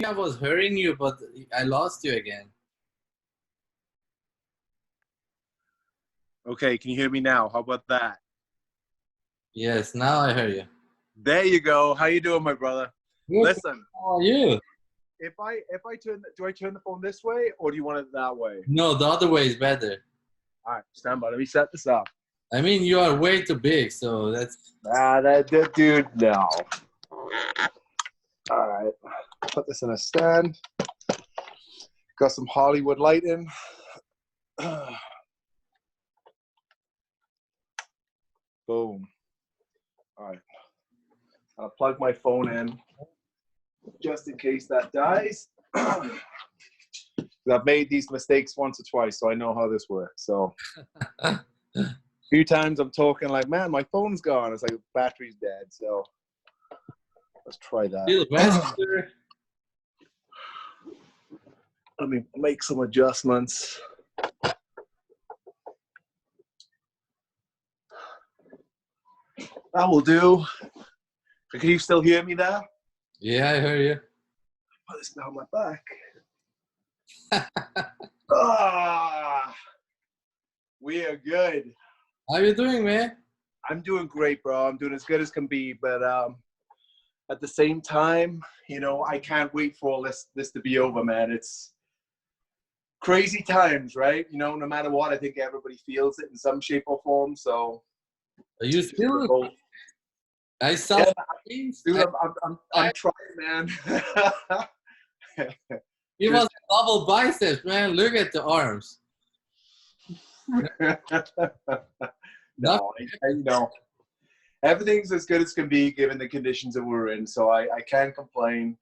I was hearing you, but I lost you again. Okay, can you hear me now? How about that? Yes, now I hear you. There you go. How you doing, my brother? Good. Listen, How are you? if I do I turn the phone this way or do you want it that way? No, the other way is better. All right, stand by. Let me set this up. I mean, you are way too big, so that's. That dude, no. All right, put this in a stand. Got some Hollywood lighting. Boom. All right. I'll plug my phone in just in case that dies. I've made these mistakes once or twice, so I know how this works. So a few times I'm talking like, man, my phone's gone. It's like battery's dead. So let's try that. Still faster. Let me make some adjustments. That will do. Can you still hear me there? Yeah, I hear you. Put this down my back. We are good. How you doing, man? I'm doing great, bro. I'm doing as good as can be. But at the same time, you know, I can't wait for all this to be over, man. It's crazy times, right? You know, no matter what, I think everybody feels it in some shape or form. So Are you still? I saw. Yeah, dude, I'm trying, man. You must double biceps, man. Look at the arms. No, you know, everything's as good as can be given the conditions that we're in. So I can't complain.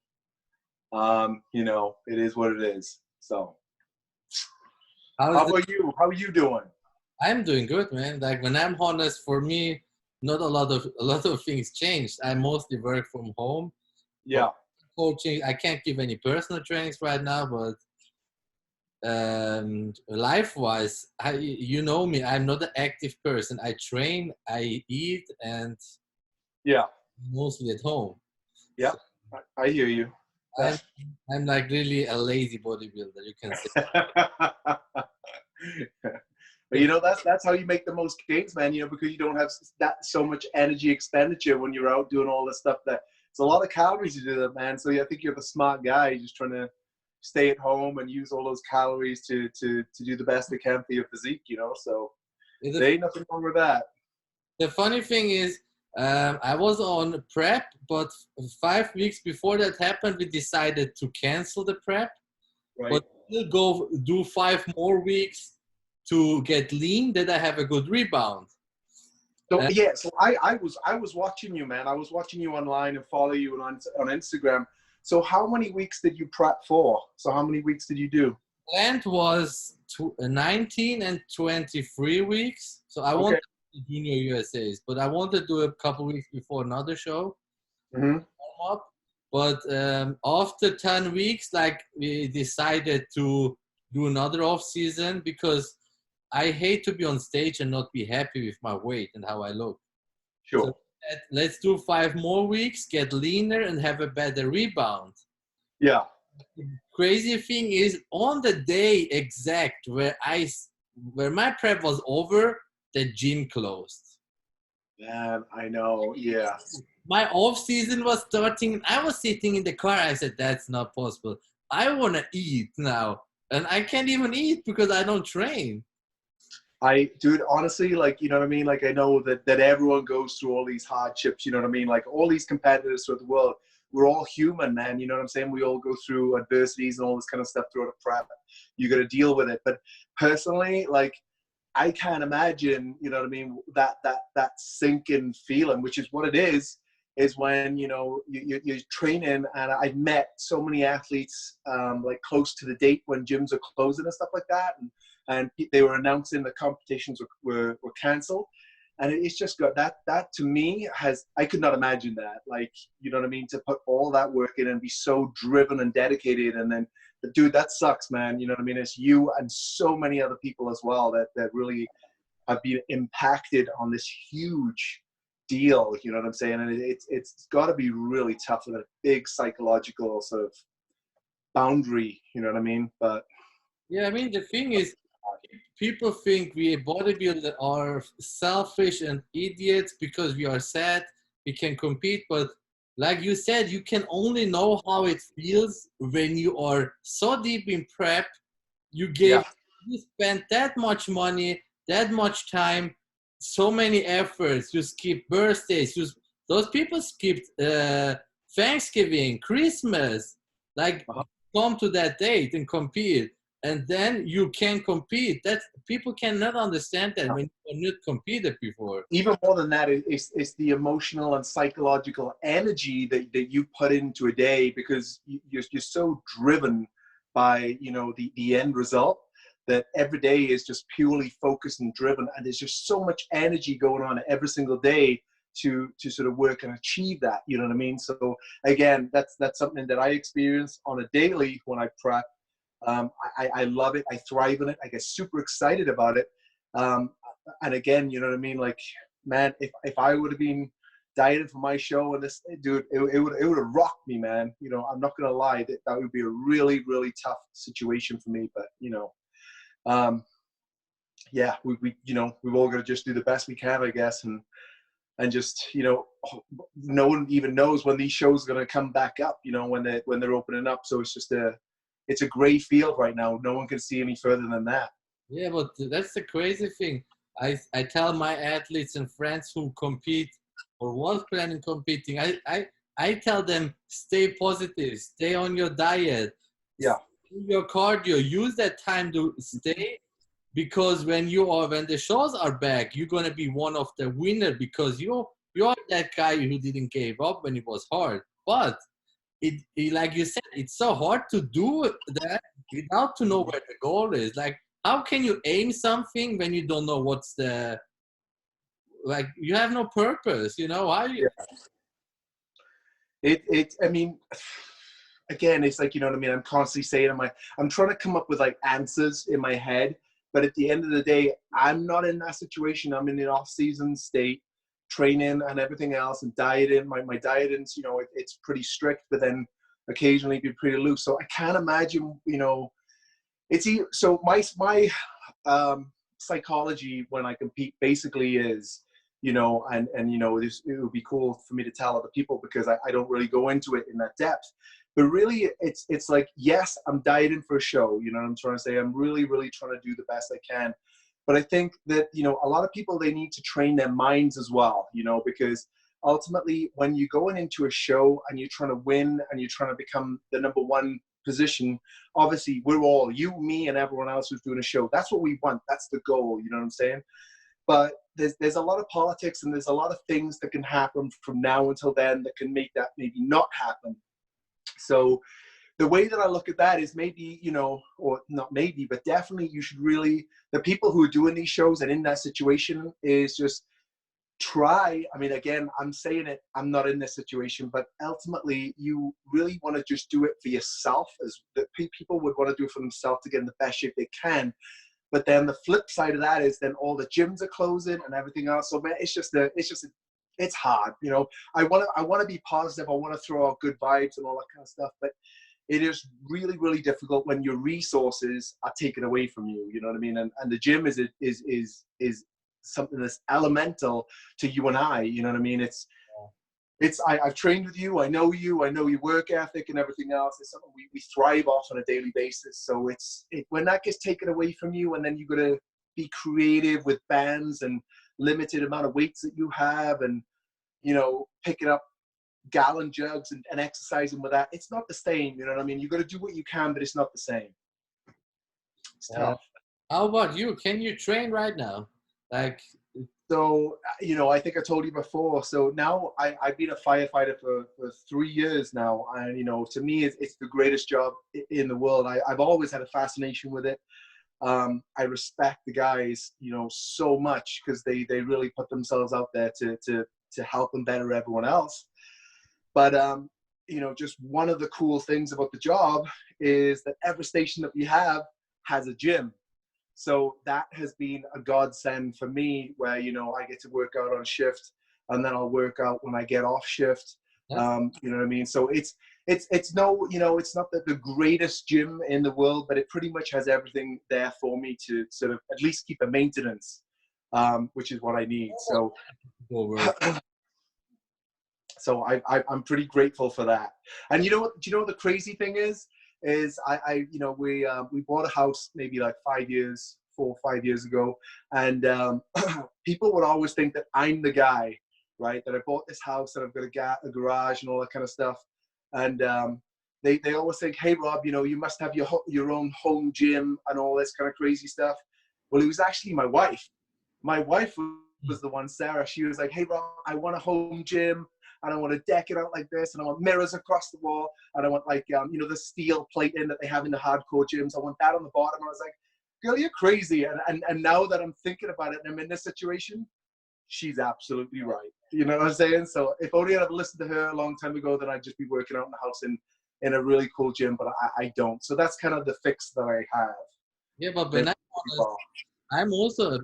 You know, it is what it is. So how about you? How are you doing? I'm doing good, man. Like when I'm honest, for me, not a lot of things changed. I mostly work from home. Yeah. Coaching, I can't give any personal trainings right now, but life-wise, you know me, I'm not an active person. I train, I eat, and yeah, mostly at home. Yeah, so I hear you. I'm like really a lazy bodybuilder, you can say. But you know, that's how you make the most gains, man. You know, because you don't have that so much energy expenditure when you're out doing all this stuff. That it's a lot of calories to do that, man. So I think you're the smart guy. You're just trying to stay at home and use all those calories to do the best they can for your physique. You know, so there ain't nothing wrong with that. The funny thing is, I was on prep, but 5 weeks before that happened, we decided to cancel the prep. Right. But still go do 5 more weeks to get lean, that I have a good rebound. So yeah, so I was watching you, man. I was watching you online and follow you on Instagram. So how many weeks did you prep for? So how many weeks did you do? Planned was 19 and 23 weeks. So I wanted to do Junior USAs, but I wanted to do a couple weeks before another show. Mm-hmm. But after 10 weeks, like we decided to do another off season because I hate to be on stage and not be happy with my weight and how I look. Sure. So let's do 5 more weeks, get leaner and have a better rebound. Yeah. The crazy thing is, on the day exact where my prep was over, the gym closed. Man, I know. Yeah. My off season was starting. I was sitting in the car. I said, "That's not possible. I want to eat now, and I can't even eat because I don't train." Dude, honestly, like, you know what I mean? Like, I know that everyone goes through all these hardships, you know what I mean? Like, all these competitors throughout the world, we're all human, man. You know what I'm saying? We all go through adversities and all this kind of stuff throughout a prep. You got to deal with it. But personally, like, I can't imagine, you know what I mean, that sinking feeling, which is what it is when, you know, you're training. And I've met so many athletes, like, close to the date when gyms are closing and stuff like that. And they were announcing the competitions were canceled. And it's just got that to me I could not imagine that. Like, you know what I mean? To put all that work in and be so driven and dedicated. And then, dude, that sucks, man. You know what I mean? It's you and so many other people as well that really have been impacted on this huge deal. You know what I'm saying? And it's got to be really tough and a big psychological sort of boundary, you know what I mean? But yeah, I mean, the thing is, people think we bodybuilders are selfish and idiots because we are sad, we can compete, but like you said, you can only know how it feels when you are so deep in prep. You yeah, gave, you spent that much money, that much time, so many efforts. You skipped birthdays. Those people skipped Thanksgiving, Christmas. Like, uh-huh. come to that date and compete, and then you can compete. That people cannot understand that when you not competed before. Even more than that, it's the emotional and psychological energy that you put into a day, because you're so driven by, you know, the end result, that every day is just purely focused and driven, and there's just so much energy going on every single day to sort of work and achieve that, you know what I mean? So again, that's something that I experience on a daily when I prep. I love it. I thrive in it. I get super excited about it. Um, and again, you know what I mean? Like, man, if I would have been dieting for my show and this, dude, it would have rocked me, man. You know, I'm not gonna lie, that would be a really, really tough situation for me. But you know, yeah, we you know, we've all got to just do the best we can, I guess, and just, you know, no one even knows when these shows are gonna come back up. You know, when they're opening up. So it's a gray field right now. No one can see any further than that. Yeah, but that's the crazy thing. I tell my athletes and friends who compete or was planning competing, I tell them, stay positive, stay on your diet, Yeah. do your cardio, use that time to stay, because when the shows are back, you're gonna be one of the winner, because you're that guy who didn't give up when it was hard. But like you said, it's so hard to do that without to know where the goal is. Like, how can you aim something when you don't know what's the, like, you have no purpose, you know? How you, Yeah. I mean, again, it's like, you know what I mean? I'm constantly saying, I'm trying to come up with like answers in my head, but at the end of the day, I'm not in that situation. I'm in the off-season state, training and everything else, and dieting. My dieting's, you know, it's pretty strict, but then occasionally be pretty loose. So I can't imagine, you know, so my psychology when I compete basically is, you know, and you know, it would be cool for me to tell other people, because I don't really go into it in that depth. But really, it's like, yes, I'm dieting for a show. You know what I'm trying to say? I'm really, really trying to do the best I can. But I think that, you know, a lot of people, they need to train their minds as well, you know, because ultimately when you're going into a show and you're trying to win and you're trying to become the number one position, obviously we're all, you, me, and everyone else who's doing a show, that's what we want. That's the goal. You know what I'm saying? But there's a lot of politics, and there's a lot of things that can happen from now until then that can make that maybe not happen. So the way that I look at that is, maybe, you know, or not maybe, but definitely you should really, the people who are doing these shows and in that situation, is just try. I mean, again, I'm saying it, I'm not in this situation, but ultimately you really want to just do it for yourself, as that people would want to do for themselves to get in the best shape they can. But then the flip side of that is then all the gyms are closing and everything else. So man, it's hard. You know, I want to be positive. I want to throw out good vibes and all that kind of stuff. But it is really, really difficult when your resources are taken away from you. You know what I mean? And the gym is something that's elemental to you and I. You know what I mean? I've trained with you. I know your work ethic and everything else. It's something we thrive off on a daily basis. So when that gets taken away from you, and then you got to be creative with bands and limited amount of weights that you have, and, you know, picking up gallon jugs and exercising with that, it's not the same. You know what I mean? You got to do what you can, but it's not the same. It's tough. how about you? Can you train right now? Like, So, you know, I think I told you before. So now I've been a firefighter for 3 years now. And, you know, to me, it's the greatest job in the world. I've always had a fascination with it. I respect the guys, you know, so much, because they really put themselves out there to help and better everyone else. But, you know, just one of the cool things about the job is that every station that we have has a gym. So that has been a godsend for me, where, you know, I get to work out on shift, and then I'll work out when I get off shift. You know what I mean? So it's no, you know, it's not the greatest gym in the world, but it pretty much has everything there for me to sort of at least keep a maintenance, which is what I need. So, so I'm pretty grateful for that. And you know what? Do you know what the crazy thing is? You know, we bought a house maybe like 4 or 5 years ago, and people would always think that I'm the guy, right? That I bought this house and I've got a garage and all that kind of stuff. And they always think, hey, Rob, you know, you must have your own home gym and all this kind of crazy stuff. Well, it was actually my wife. My wife was the one, Sarah. She was like, hey, Rob, I want a home gym, and I want to deck it out like this, and I want mirrors across the wall, and I want like, you know, the steel plating that they have in the hardcore gyms. I want that on the bottom. And I was like, girl, you're crazy. And now that I'm thinking about it and I'm in this situation, she's absolutely right. You know what I'm saying? So if only I'd have listened to her a long time ago, then I'd just be working out in the house in a really cool gym, but I don't. So that's kind of the fix that I have. Yeah, but when I'm also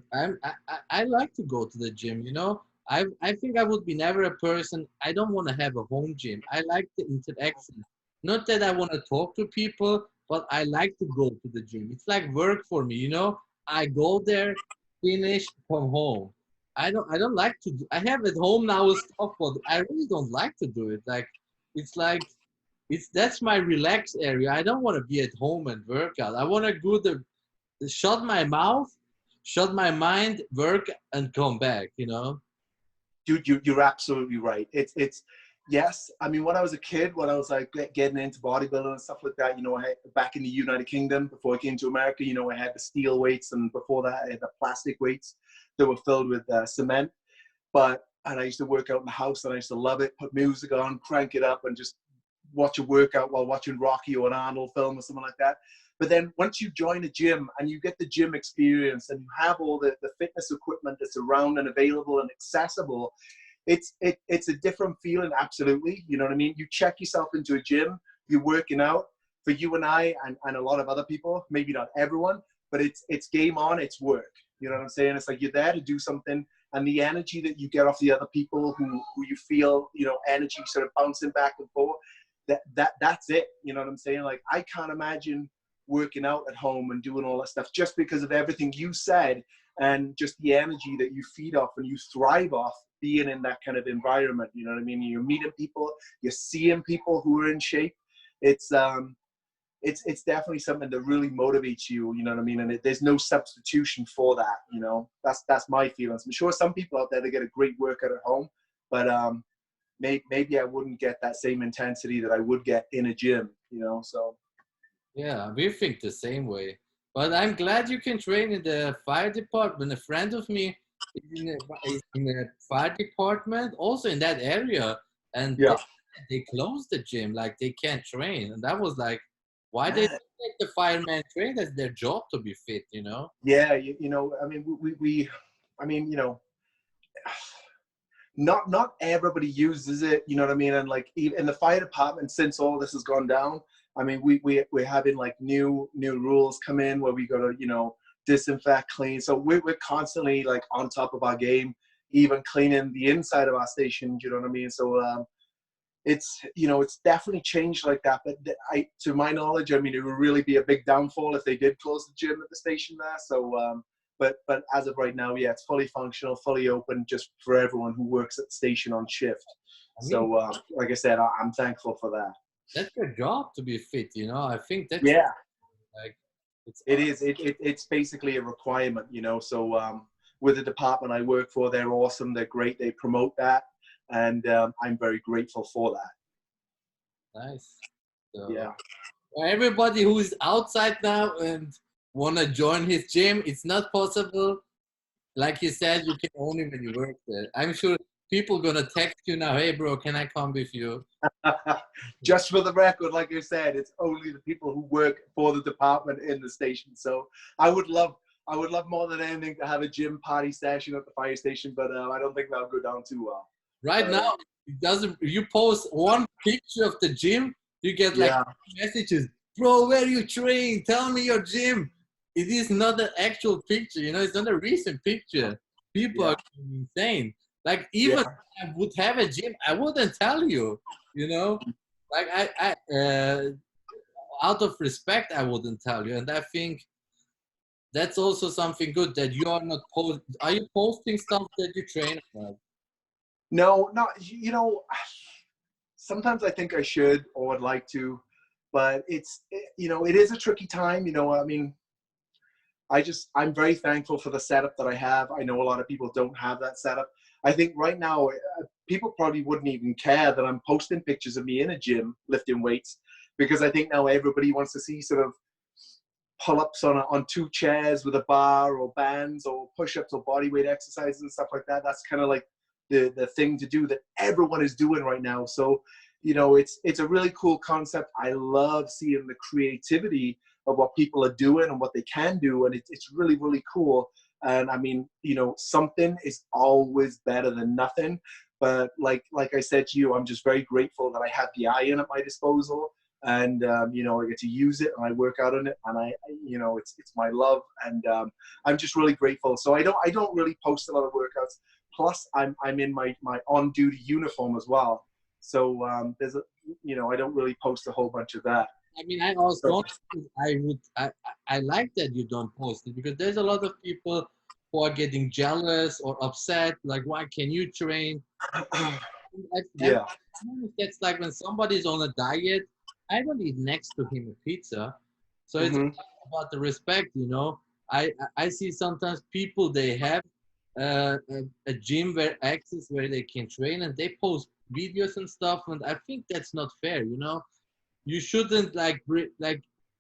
I like to go to the gym, you know. I think I would be never a person. I don't want to have a home gym. I like the interaction. Not that I want to talk to people, but I like to go to the gym. It's like work for me, you know. I go there, finish, come home. I don't like to do, I have at home now stuff, but I really don't like to do it. Like that's my relaxed area. I don't want to be at home and work out. I want to go shut my mouth, shut my mind, work, and come back, you know? Dude, you're absolutely right. It's yes. I mean, when I was a kid, when I was like getting into bodybuilding and stuff like that, you know, back in the United Kingdom before I came to America, you know, I had the steel weights, and before that, I had the plastic weights that were filled with cement. And I used to work out in the house, and I used to love it. Put music on, crank it up, and just watch a workout while watching Rocky or an Arnold film or something like that. But then once you join a gym and you get the gym experience and you have all the fitness equipment that's around and available and accessible, it's a different feeling, absolutely. You know what I mean? You check yourself into a gym, you're working out. For you and I and a lot of other people, maybe not everyone, but it's game on, it's work. You know what I'm saying? It's like you're there to do something, and the energy that you get off the other people who you feel, you know, energy sort of bouncing back and forth, that's it. You know what I'm saying? Like, I can't imagine working out at home and doing all that stuff just because of everything you said, and just the energy that you feed off and you thrive off being in that kind of environment. You know what I mean? You're meeting people, you're seeing people who are in shape. It's definitely something that really motivates you. You know what I mean? And there's no substitution for that. You know, that's my feelings. I'm sure some people out there, they get a great workout at home, but maybe I wouldn't get that same intensity that I would get in a gym. You know, so. Yeah, we think the same way. But I'm glad you can train in the fire department. A friend of me is in the fire department, also in that area, and Yeah. they closed the gym, like they can't train. And that was like, why they don't let the firemen train? That's their job to be fit, you know? Yeah, you know, I mean, I mean, you know, not everybody uses it, you know what I mean? And like even in the fire department, since all this has gone down, I mean, we're having like new rules come in where we got to, you know, disinfect, clean. So we're constantly like on top of our game, even cleaning the inside of our station. You know what I mean? So it's, you know, it's definitely changed like that. But to my knowledge, I mean, it would really be a big downfall if they did close the gym at the station there. So but as of right now, yeah, it's fully functional, fully open, just for everyone who works at the station on shift. So like I said, I'm thankful for that. That's their job to be fit, you know? I think that's like it's basically a requirement, you know. So with the department I work for, they're awesome, they're great, they promote that, and I'm very grateful for that. nice. So, Yeah. everybody who is outside now and want to join his gym, it's not possible. Like you said, you can only when you work there. I'm sure people gonna text you now, hey bro, can I come with you? Just for the record, like I said, it's only the people who work for the department in the station. So I would love more than anything to have a gym party session at the fire station, but I don't think that'll go down too well. Right now, it doesn't. You post one picture of the gym, you get like messages, bro, where you train? Tell me your gym. It is not an actual picture, you know. It's not a recent picture. People are insane. Like even if I would have a gym, I wouldn't tell you, you know. Like out of respect, I wouldn't tell you. And I think that's also something good that you are not post. Are you posting stuff that you train? No, not, sometimes I think I should or would like to, but it is a tricky time. I mean, I'm very thankful for the setup that I have. I know a lot of people don't have that setup. I think right now, people probably wouldn't even care that I'm posting pictures of me in a gym lifting weights, because I think now everybody wants to see sort of pull-ups on two chairs with a bar, or bands, or push-ups, or body weight exercises and stuff like that. That's kind of like the thing to do that everyone is doing right now. So, it's a really cool concept. I love seeing the creativity of what people are doing and what they can do, and it's really, really cool. And I mean, something is always better than nothing. But like I said to you, I'm just very grateful that I have the iron at my disposal, and I get to use it, and I work out on it, and it's my love, and I'm just really grateful. So I don't really post a lot of workouts. Plus, I'm in my on-duty uniform as well. So I don't really post a whole bunch of that. I mean, I also I like that you don't post it, because there's a lot of people who are getting jealous or upset. Like, why can you train? Yeah. That's like when somebody's on a diet. I don't eat next to him a pizza, so it's Mm-hmm. about the respect. I see sometimes people, they have a gym where access where they can train, and they post videos and stuff, and I think that's not fair. You shouldn't like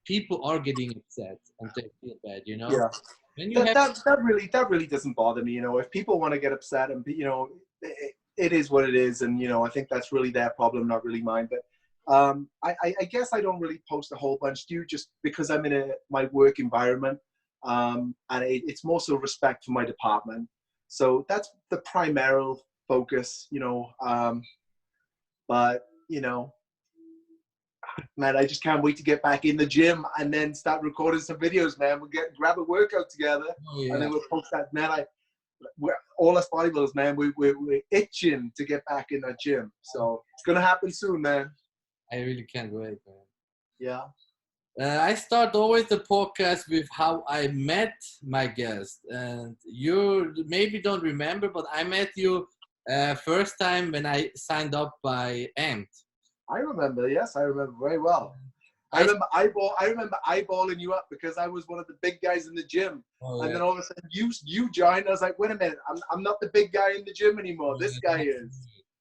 people are getting upset and they feel bad. Yeah. When you have That really doesn't bother me. If people want to get upset, and it is what it is, and I think that's really their problem, not really mine. But I guess I don't really post a whole bunch, just because I'm in my work environment, and it's more so respect for my department. So that's the primary focus. But man, I just can't wait to get back in the gym and then start recording some videos, man. We'll grab a workout together, oh, yeah. and then we'll post that. Man, we're all us bodybuilders, man. We're itching to get back in that gym, so it's gonna happen soon, man. I really can't wait, man. Yeah. I start always the podcast with how I met my guest, and you maybe don't remember, but I met you first time when I signed up by Amped. I remember. Yes, I remember very well. I I remember eyeballing you up because I was one of the big guys in the gym, oh, and yeah. then all of a sudden you joined. I was like, wait a minute, I'm not the big guy in the gym anymore. This guy is.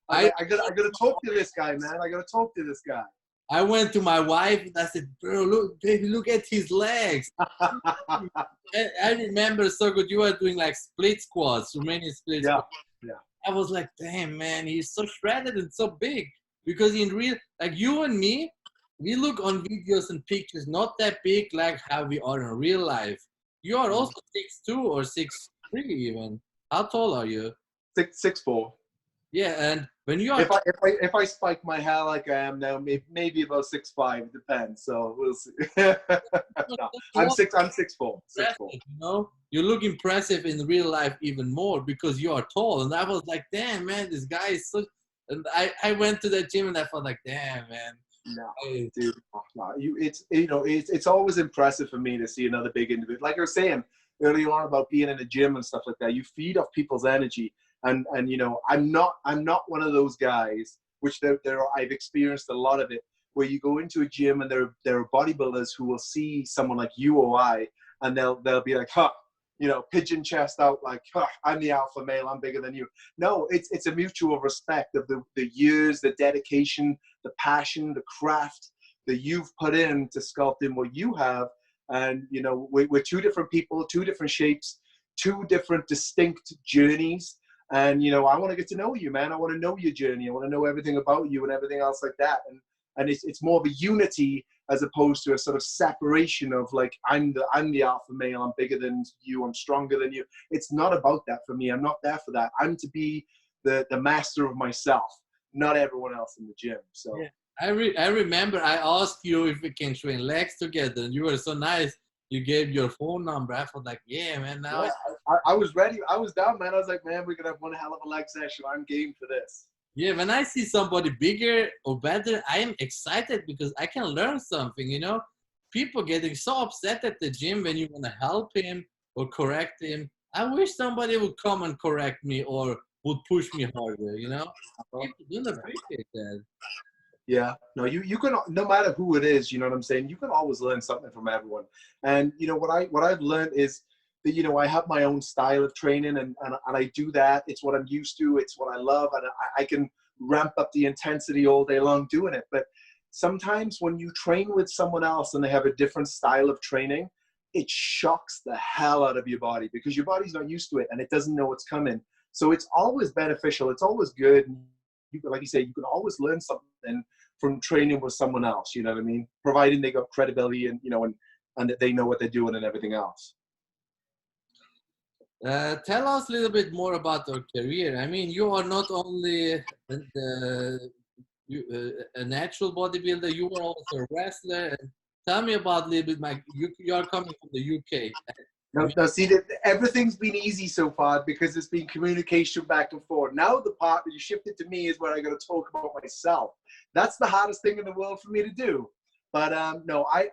I gotta talk to this guy, man. I gotta talk to this guy. I went to my wife and I said, "Bro, look, baby, look at his legs." I remember so good. You were doing like split squats, Romanian split Yeah, squats. yeah. I was like, damn, man, he's so shredded and so big. Because in real, like you and me, we look on videos and pictures not that big like how we are in real life. You are also 6'2" or 6'3" even. How tall are you? 6'4". Yeah, and when you are If I spike my hair like I am now, maybe about 6'5". It depends. So we'll see. No, I'm 6'4". 6'4". You look impressive in real life even more because you are tall. And I was like, damn, man, this guy is so. And I went to that gym and I felt like, damn, man. No, dude, no. It's always impressive for me to see another big individual. Like I was saying earlier on about being in a gym and stuff like that. You feed off people's energy, and I'm not one of those guys. Which I've experienced a lot of it, where you go into a gym and there are bodybuilders who will see someone like you or I, and they'll be like, huh. Pigeon chest out, like, huh, I'm the alpha male, I'm bigger than you. No, it's a mutual respect of the years, the dedication, the passion, the craft that you've put in to sculpting what you have. And, we're two different people, two different shapes, two different distinct journeys. And, I want to get to know you, man. I want to know your journey. I want to know everything about you and everything else like that. And it's more of a unity as opposed to a sort of separation of like, I'm the alpha male, I'm bigger than you, I'm stronger than you. It's not about that for me. I'm not there for that. I'm to be the master of myself, not everyone else in the gym. So yeah. I remember I asked you if we can train legs together, and you were so nice. You gave your phone number. I felt like, yeah, man. Now yeah, I was ready. I was down, man. I was like, man, we're gonna have one hell of a leg session. I'm game for this. Yeah, when I see somebody bigger or better, I am excited because I can learn something, you know? People getting so upset at the gym when you want to help him or correct him. I wish somebody would come and correct me or would push me harder, you know? People don't appreciate that. Yeah, no, you can, no matter who it is, you know what I'm saying? You can always learn something from everyone. And you know what I've learned is that, you know, I have my own style of training, and I do that. It's what I'm used to. It's what I love, and I can ramp up the intensity all day long doing it. But sometimes when you train with someone else and they have a different style of training, it shocks the hell out of your body because your body's not used to it and it doesn't know what's coming. So it's always beneficial. It's always good. You, like you say, you can always learn something from training with someone else, you know what I mean? Providing they got credibility and, you know, and that they know what they're doing and everything else. Tell us a little bit more about your career. I mean, you are not only a natural bodybuilder, you are also a wrestler. And tell me about a little bit, Mike. You are coming from the UK. Now, see, that everything's been easy so far because it's been communication back and forth. Now the part that you shifted to me is where I got to talk about myself. That's the hardest thing in the world for me to do. But no, I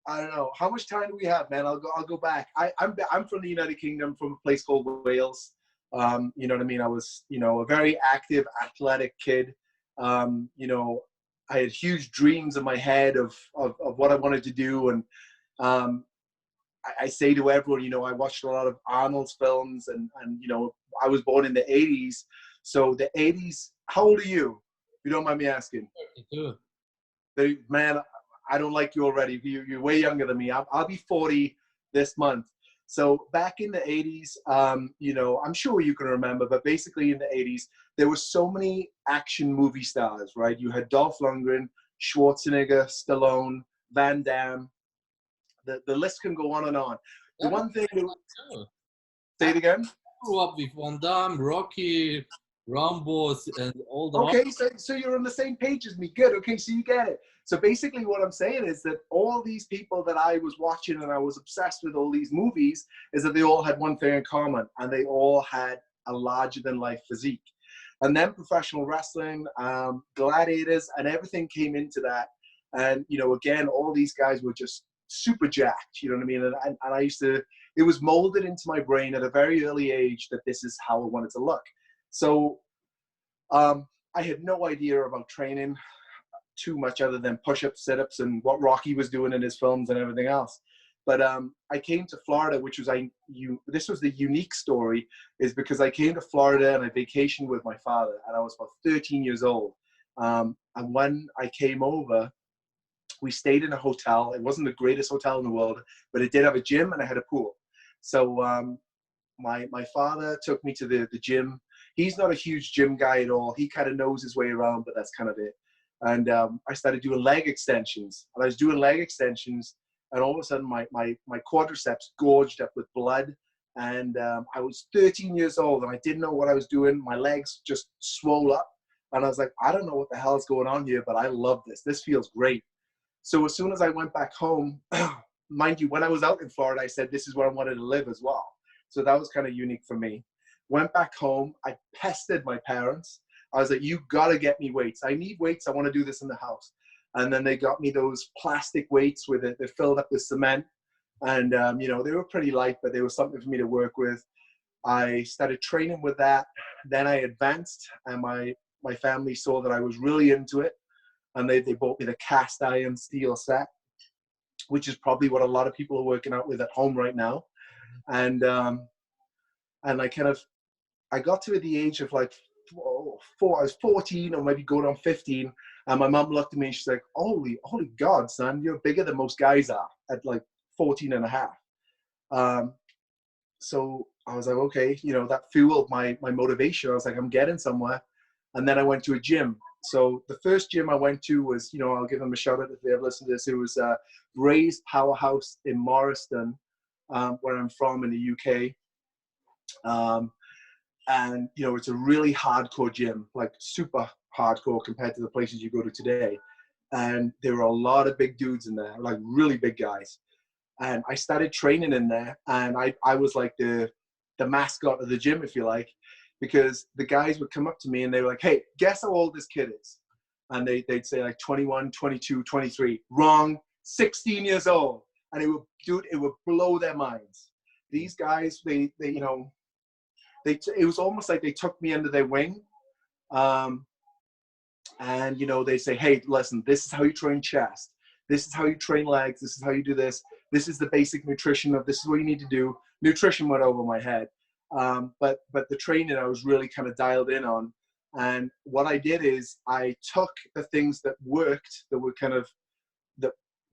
don't know. How much time do we have, man? I'll go back. I'm from the United Kingdom, from a place called Wales. You know what I mean? I was, you know, a very active, athletic kid. You know, I had huge dreams in my head of what I wanted to do, and I say to everyone, you know, I watched a lot of Arnold's films, and you know, I was born in the '80s, so the '80s. How old are you? If you don't mind me asking. 32. Man, I don't like you already. You're way younger than me. I'll be 40 this month. So back in the 80s, you know, I'm sure you can remember, but basically in the 80s, there were so many action movie stars, right? You had Dolph Lundgren, Schwarzenegger, Stallone, Van Damme. The list can go on and on. The one thing, say it again. I grew up with Van Damme, Rocky, Rambo, and all the. Okay, so you're on the same page as me. Good. Okay, so you get it. So basically what I'm saying is that all these people that I was watching and I was obsessed with all these movies is that they all had one thing in common, and they all had a larger than life physique. And then professional wrestling, gladiators, and everything came into that. And, you know, again, all these guys were just super jacked, you know what I mean? And I used to, it was molded into my brain at a very early age that this is how I wanted to look. So I had no idea about training too much other than push-ups, sit-ups, and what Rocky was doing in his films and everything else. But I came to Florida, which was this was the unique story, is because I came to Florida and I vacationed with my father, and I was about 13 years old. And when I came over, we stayed in a hotel. It wasn't the greatest hotel in the world, but it did have a gym and it had a pool. So my father took me to the gym. He's not a huge gym guy at all. He kind of knows his way around, but that's kind of it. And I started doing leg extensions. And I was doing leg extensions, and all of a sudden my quadriceps gorged up with blood. And I was 13 years old, and I didn't know what I was doing. My legs just swole up. And I was like, I don't know what the hell is going on here, but I love this. This feels great. So as soon as I went back home, mind you, when I was out in Florida, I said this is where I wanted to live as well. So that was kind of unique for me. Went back home. I pestered my parents. I was like, you got to get me weights. I need weights. I want to do this in the house. And then they got me those plastic weights with it. They're filled up with cement. And, you know, they were pretty light, but they were something for me to work with. I started training with that. Then I advanced, and my family saw that I was really into it. And they bought me the cast iron steel set, which is probably what a lot of people are working out with at home right now. And I got to the age of like I was 14 or maybe going on 15. And my mom looked at me and she's like, holy God, son, you're bigger than most guys are at like 14 and a half. So I was like, okay, you know, that fueled my motivation. I was like, I'm getting somewhere. And then I went to a gym. So the first gym I went to was, you know, I'll give them a shout out if they ever listen to this. It was Ray's Powerhouse in Morriston, where I'm from in the UK. And, you know, it's a really hardcore gym, like super hardcore compared to the places you go to today. And there were a lot of big dudes in there, like really big guys. And I started training in there, and I was like the mascot of the gym, if you like. because the guys would come up to me and they were like, hey, guess how old this kid is? And they'd say like 21, 22, 23. Wrong, 16 years old. And it would blow their minds. These guys, it was almost like they took me under their wing. And, they say, hey, listen, this is how you train chest. This is how you train legs. This is how you do this. This is the basic nutrition of this is what you need to do. Nutrition went over my head. But the training I was really kind of dialed in on. And what I did is I took the things that worked, that were kind of,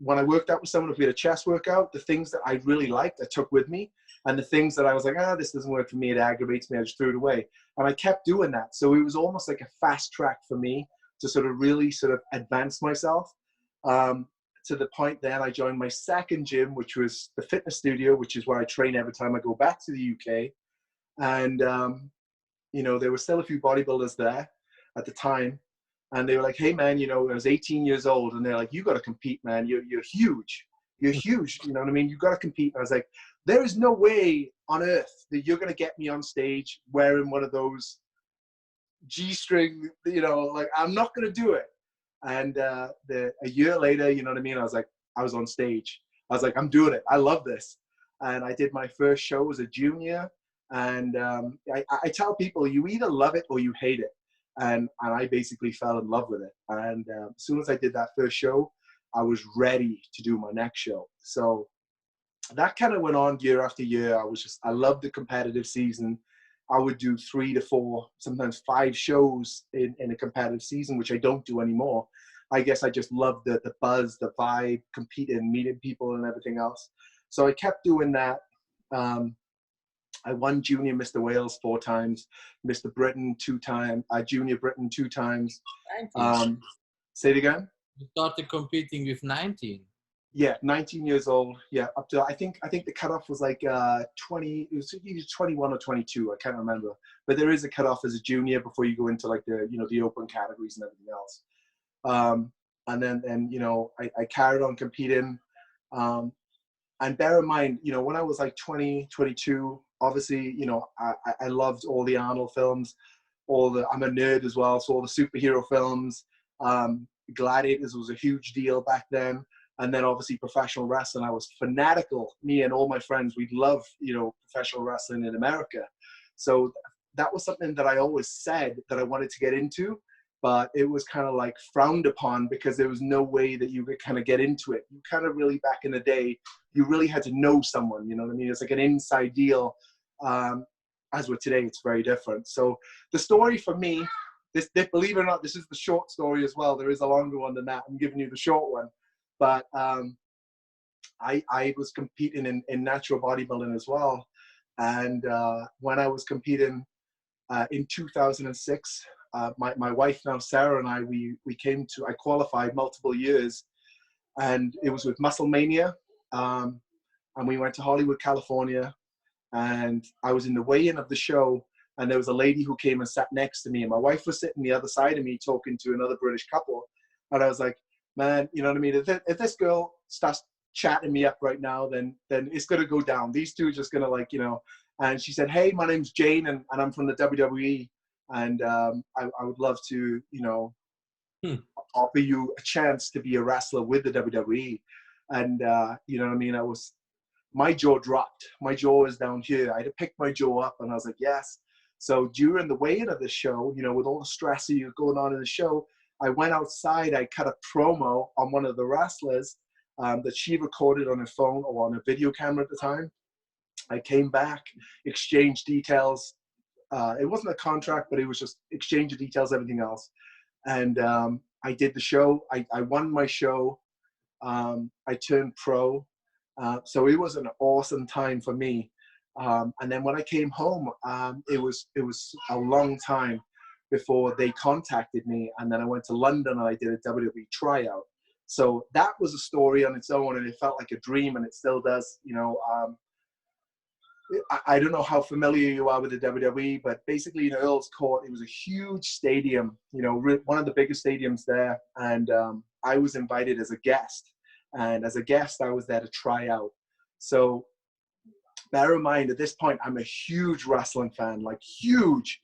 when I worked out with someone, if we had a chest workout, the things that I really liked, I took with me. And the things that I was like, this doesn't work for me, it aggravates me, I just threw it away. And I kept doing that. So it was almost like a fast track for me to sort of really sort of advance myself. To the point then I joined my second gym, which was the fitness studio, which is where I train every time I go back to the UK. And, there were still a few bodybuilders there at the time. And they were like, hey, man, I was 18 years old. And they're like, you got to compete, man. You're huge. You're huge. You know what I mean? You got to compete. And I was like, there is no way on earth that you're going to get me on stage wearing one of those G-string, I'm not going to do it. And a year later, you know what I mean? I was on stage. I was like, I'm doing it. I love this. And I did my first show as a junior. And I tell people, you either love it or you hate it. And I basically fell in love with it. And as soon as I did that first show, I was ready to do my next show. So that kind of went on year after year. I loved the competitive season. I would do 3 to 4, sometimes 5 shows in a competitive season, which I don't do anymore. I guess I just loved the buzz, the vibe, competing, meeting people and everything else. So I kept doing that. I won Junior Mr. Wales 4 times, Mr. Britain 2 times, Junior Britain 2 times. Say it again? You started competing with 19. Yeah, 19 years old. Yeah, up to I think the cutoff was like 20. It was either 21 or 22. I can't remember. But there is a cutoff as a junior before you go into like the open categories and everything else. And then I carried on competing. And bear in mind, when I was like 20, 22, obviously, I loved all the Arnold films, I'm a nerd as well, so all the superhero films. Gladiators was a huge deal back then. And then obviously professional wrestling, I was fanatical. Me and all my friends, we'd love, professional wrestling in America. So that was something that I always said that I wanted to get into, but it was kind of like frowned upon because there was no way that you could kind of get into it. You kind of really, back in the day, you really had to know someone, you know what I mean? It's like an inside deal. As with today, it's very different. So the story for me, believe it or not, this is the short story as well. There is a longer one than that. I'm giving you the short one. But I was competing in natural bodybuilding as well. And when I was competing in 2006, my wife now, Sarah, and I qualified multiple years. And it was with Muscle Mania. And we went to Hollywood, California. And I was in the weigh-in of the show. And there was a lady who came and sat next to me. And my wife was sitting the other side of me talking to another British couple. And I was like, man, you know what I mean? If this girl starts chatting me up right now, then it's going to go down. These two are just going to and she said, hey, my name's Jane and I'm from the WWE. And I would love to, offer you a chance to be a wrestler with the WWE. And, you know what I mean? My jaw dropped. My jaw was down here. I had to pick my jaw up and I was like, yes. So during the weigh-in of the show, with all the stress going on in the show, I went outside, I cut a promo on one of the wrestlers that she recorded on her phone or on a video camera at the time. I came back, exchanged details. It wasn't a contract, but it was just exchange of details, everything else. And I did the show. I won my show. I turned pro. So it was an awesome time for me. And then when I came home, it was a long time before they contacted me. And then I went to London and I did a WWE tryout. So that was a story on its own and it felt like a dream and it still does, I don't know how familiar you are with the WWE, but basically in Earl's Court, it was a huge stadium, one of the biggest stadiums there. And I was invited as a guest. And as a guest, I was there to try out. So bear in mind, at this point, I'm a huge wrestling fan, like huge.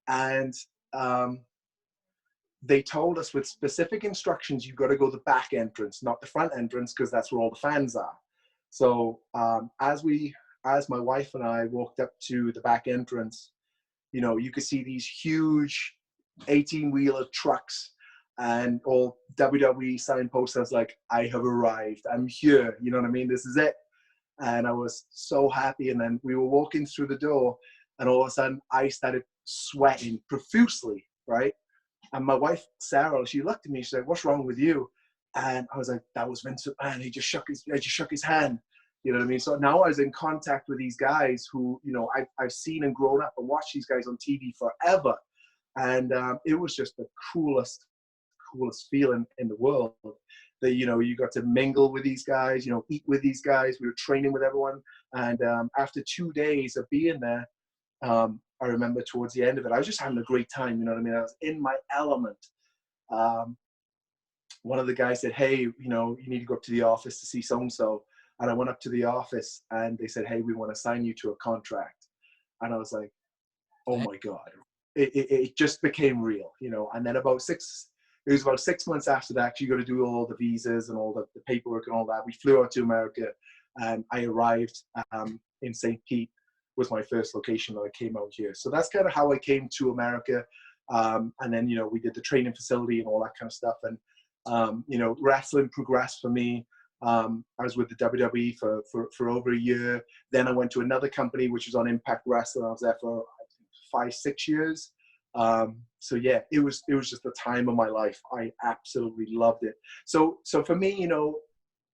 And they told us with specific instructions, you've got to go the back entrance, not the front entrance, because that's where all the fans are. So as my wife and I walked up to the back entrance, you know, you could see these huge 18-wheeler trucks and all WWE signposts. I was like, I have arrived. I'm here. You know what I mean? This is it. And I was so happy. And then we were walking through the door, and all of a sudden I started sweating profusely, right? And my wife, Sarah, she looked at me, she said, what's wrong with you? And I was like, that was Vince McMahon. He just shook his hand. You know what I mean? So now I was in contact with these guys who, you know, I've seen and grown up and watched these guys on TV forever. And it was just the coolest feeling in the world that, you know, you got to mingle with these guys, you know, eat with these guys. We were training with everyone. And after 2 days of being there, I remember towards the end of it, I was just having a great time. You know what I mean? I was in my element. One of the guys said, hey, you know, you need to go up to the office to see so-and-so. And I went up to the office and they said, hey, we want to sign you to a contract. And I was like, oh my God, it just became real, you know. And then it was about 6 months after that, you got to do all the visas and all the paperwork and all that. We flew out to America, and I arrived in St. Pete was my first location that I came out here. So that's kind of how I came to America. And then, you know, we did the training facility and all that kind of stuff. And, you know, wrestling progressed for me. I was with the WWE for over a year. Then I went to another company, which was on Impact Wrestling. I was there for 5-6 years. So yeah, it was just the time of my life. I absolutely loved it. So for me, you know,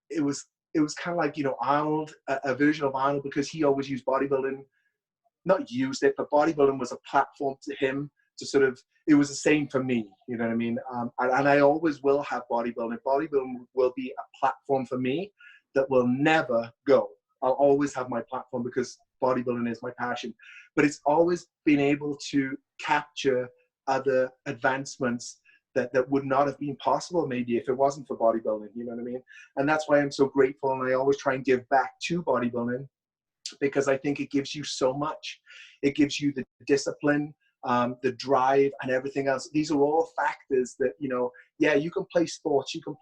it was kind of like, you know, Arnold, a version of Arnold, because he always used bodybuilding, not used it, but bodybuilding was a platform to him to sort of, it was the same for me, you know what I mean? And I always will have bodybuilding. Bodybuilding will be a platform for me that will never go. I'll always have my platform because bodybuilding is my passion. But it's always been able to capture other advancements that would not have been possible maybe if it wasn't for bodybuilding, you know what I mean? And that's why I'm so grateful, and I always try and give back to bodybuilding, because I think it gives you so much. It gives you the discipline, the drive, and everything else. These are all factors that, you know, yeah, you can play sports, you can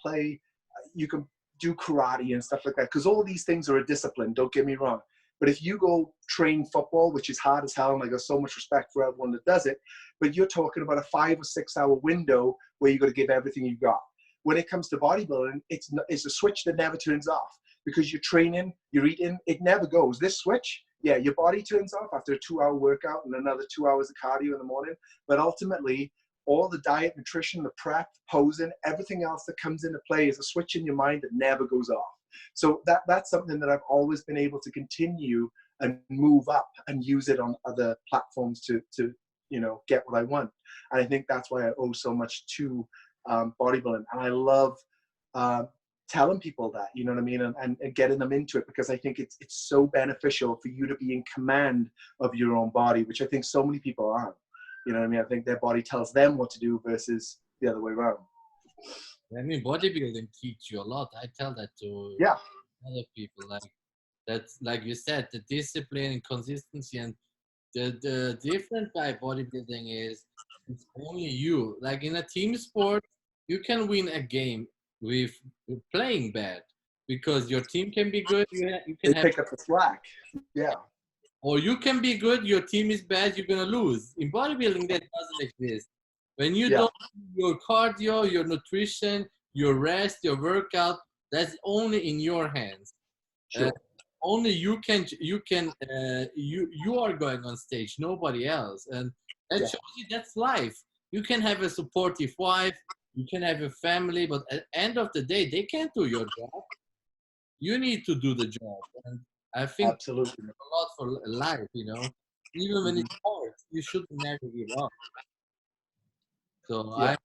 do karate and stuff like that, because all these things are a discipline, don't get me wrong. But if you go train football, which is hard as hell, and I got so much respect for everyone that does it, but you're talking about a 5 or 6 hour window where you got to give everything you've got. When it comes to bodybuilding, it's a switch that never turns off, because you're training, you're eating, it never goes. This switch, yeah, your body turns off after a 2 hour workout and another 2 hours of cardio in the morning. But ultimately, all the diet, nutrition, the prep, posing, everything else that comes into play is a switch in your mind that never goes off. So that's something that I've always been able to continue and move up and use it on other platforms to you know, get what I want. And I think that's why I owe so much to bodybuilding. And I love telling people that, you know what I mean, and getting them into it, because I think it's so beneficial for you to be in command of your own body, which I think so many people aren't. You know what I mean? I think their body tells them what to do versus the other way around. I mean, bodybuilding teach you a lot. I tell that to other people. Like that's, like you said, the discipline and consistency. And the difference by bodybuilding is it's only you. Like in a team sport, you can win a game with playing bad, because your team can be good. You can pick up the slack. Yeah. Or you can be good, your team is bad, you're gonna lose. In bodybuilding, that doesn't exist. When you don't do your cardio, your nutrition, your rest, your workout, that's only in your hands. Sure. Only you are going on stage, nobody else. And that shows you that's life. You can have a supportive wife, you can have a family, but at the end of the day, they can't do your job. You need to do the job. And I think absolutely a lot for life, you know. Even when it's hard, you should never give up. So I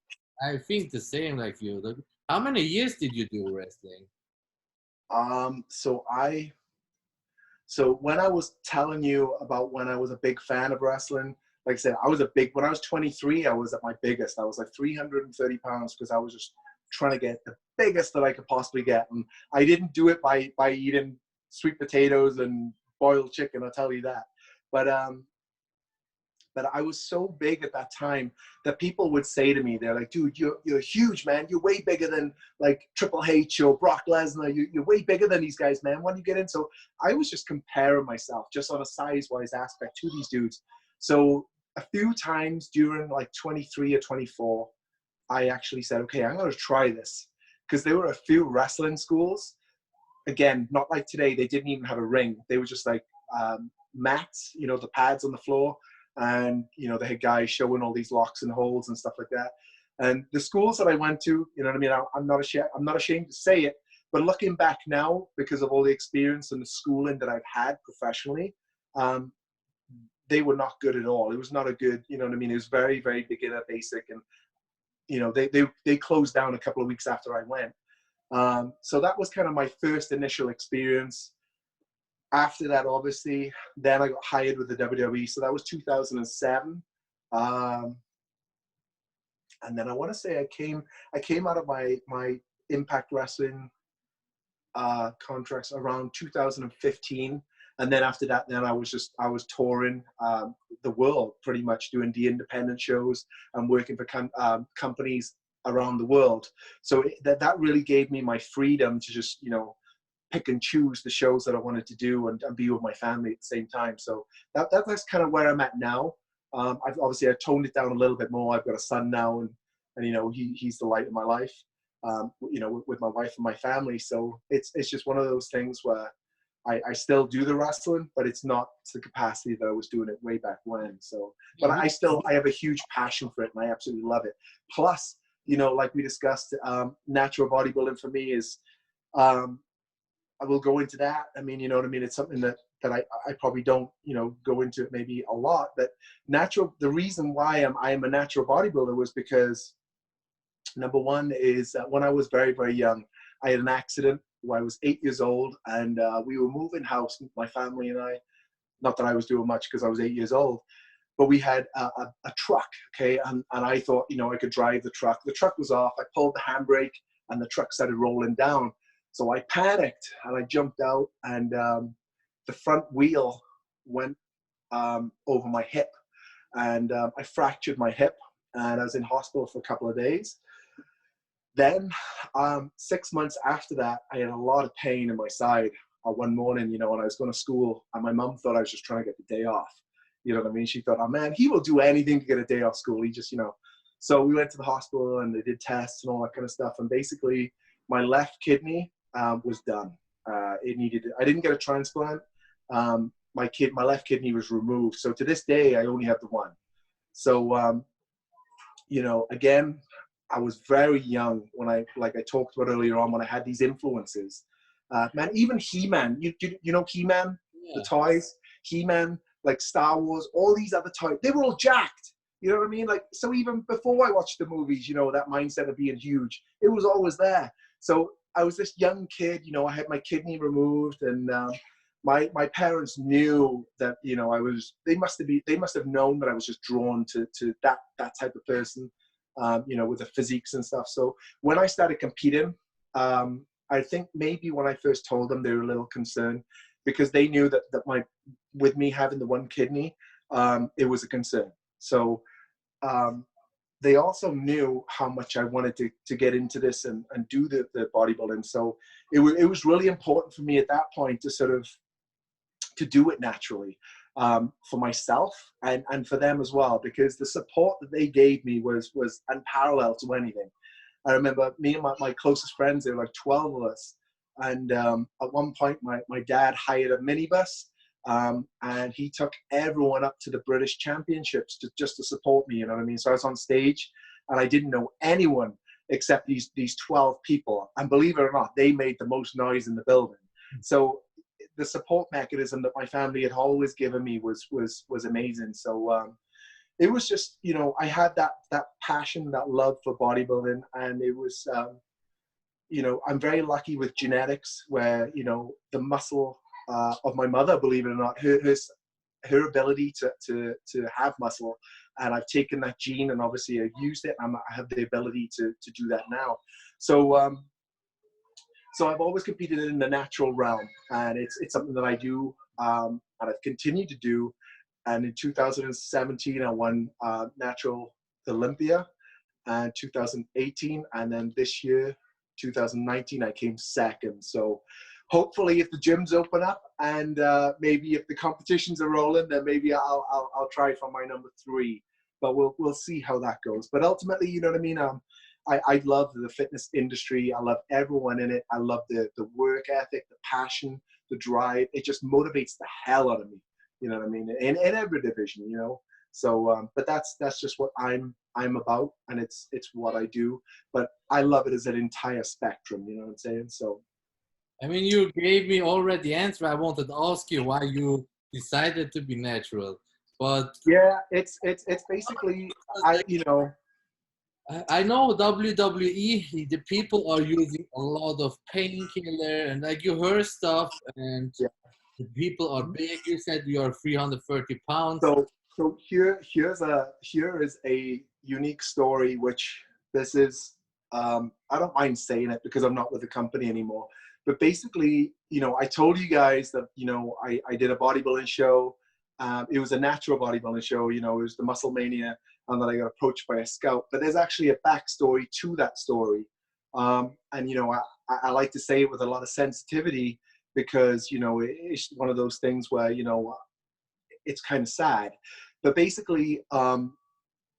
think the same like you. Like, how many years did you do wrestling? So when I was telling you about when I was a big fan of wrestling, like I said, when I was 23, I was at my biggest. I was like 330 pounds, because I was just trying to get the biggest that I could possibly get. And I didn't do it by eating sweet potatoes and boiled chicken, I'll tell you that. But but I was so big at that time that people would say to me, they're like, dude, you're huge, man. You're way bigger than like Triple H or Brock Lesnar. You're way bigger than these guys, man. Why do you get in? So I was just comparing myself just on a size-wise aspect to these dudes. So a few times during like 23 or 24, I actually said, okay, I'm going to try this. Because there were a few wrestling schools. Again, not like today. They didn't even have a ring. They were just like mats, you know, the pads on the floor. And, you know, they had guys showing all these locks and holds and stuff like that. And the schools that I went to, you know what I mean? I'm not ashamed to say it. But looking back now, because of all the experience and the schooling that I've had professionally, they were not good at all. It was not a good, you know what I mean? It was very, very beginner basic. And, you know, they closed down a couple of weeks after I went. So that was kind of my first initial experience. After that, obviously, then I got hired with the WWE. So that was 2007. And then I want to say I came out of my Impact Wrestling contracts around 2015. And then after that, then I was touring the world, pretty much doing the independent shows and working for companies around the world. So that really gave me my freedom to just, you know, pick and choose the shows that I wanted to do and be with my family at the same time. So that's kind of where I'm at now. I've toned it down a little bit more. I've got a son now, and you know, he's the light of my life. You know, with my wife and my family. So it's just one of those things where I still do the wrestling, but it's not to the capacity that I was doing it way back when. So, but I have a huge passion for it, and I absolutely love it. Plus, you know, like we discussed, natural bodybuilding for me is, I will go into that. I mean, you know what I mean? It's something that I probably don't, you know, go into it maybe a lot, but the reason why I am a natural bodybuilder was because, number one is when I was very, very young, I had an accident when I was 8 years old, and we were moving house, my family and I. Not that I was doing much because I was 8 years old, but we had a truck, okay? And I thought, you know, I could drive the truck. The truck was off. I pulled the handbrake, and the truck started rolling down. So I panicked, and I jumped out, and the front wheel went over my hip, and I fractured my hip, and I was in hospital for a couple of days. Then 6 months after that, I had a lot of pain in my side. One morning, you know, when I was going to school, and my mom thought I was just trying to get the day off. You know what I mean? She thought, oh man, he will do anything to get a day off school. He just, you know. So we went to the hospital, and they did tests and all that kind of stuff. And basically, my left kidney was done. I didn't get a transplant. My left kidney was removed. So to this day, I only have the one. So, you know, again, I was very young when I talked about earlier on, when I had these influences. Man, even He-Man, you know He-Man, yeah. The toys, He-Man, like Star Wars, all these other toys, they were all jacked. You know what I mean? Like, so even before I watched the movies, you know, that mindset of being huge, it was always there. So I was this young kid, you know, I had my kidney removed, and my parents knew that, you know, they must have known that I was just drawn to that type of person, you know, with the physiques and stuff. So when I started competing, I think maybe when I first told them, they were a little concerned, because they knew that with me having the one kidney, it was a concern. So they also knew how much I wanted to get into this and do the bodybuilding. So it was really important for me at that point to sort of to do it naturally, for myself and for them as well, because the support that they gave me was unparalleled to anything. I remember me and my closest friends, there were like 12 of us. And at one point, my dad hired a minibus, and he took everyone up to the British Championships just to support me, you know what I mean? So I was on stage, and I didn't know anyone except these 12 people. And believe it or not, they made the most noise in the building. So the support mechanism that my family had always given me was amazing. So it was just, you know, I had that passion, that love for bodybuilding, and it was, you know, I'm very lucky with genetics, where, you know, the muscle of my mother, believe it or not, her ability to have muscle, and I've taken that gene and obviously I've used it. I have the ability to do that now. So so I've always competed in the natural realm, and it's something that I do, and I've continued to do. And in 2017, I won natural Olympia, and 2018, and then this year, 2019, I came second. So hopefully, if the gyms open up and maybe if the competitions are rolling, then maybe I'll try for my number 3. But we'll see how that goes. But ultimately, you know what I mean. I love the fitness industry. I love everyone in it. I love the work ethic, the passion, the drive. It just motivates the hell out of me. You know what I mean? In every division, you know. So, but that's just what I'm about, and it's what I do. But I love it as an entire spectrum. You know what I'm saying? So. I mean, you gave me already the answer. I wanted to ask you why you decided to be natural, but Yeah, it's basically I know WWE, the people are using a lot of painkiller and like you heard stuff, and yeah. the people are big. You said you are 330 pounds. So here is a unique story, which this is I don't mind saying it because I'm not with the company anymore. But basically, I told you guys that I did a bodybuilding show. It was a natural bodybuilding show. It was the Muscle Mania, and then I got approached by a scout. But there's actually a backstory to that story, and I like to say it with a lot of sensitivity because it's one of those things where it's kind of sad. But basically,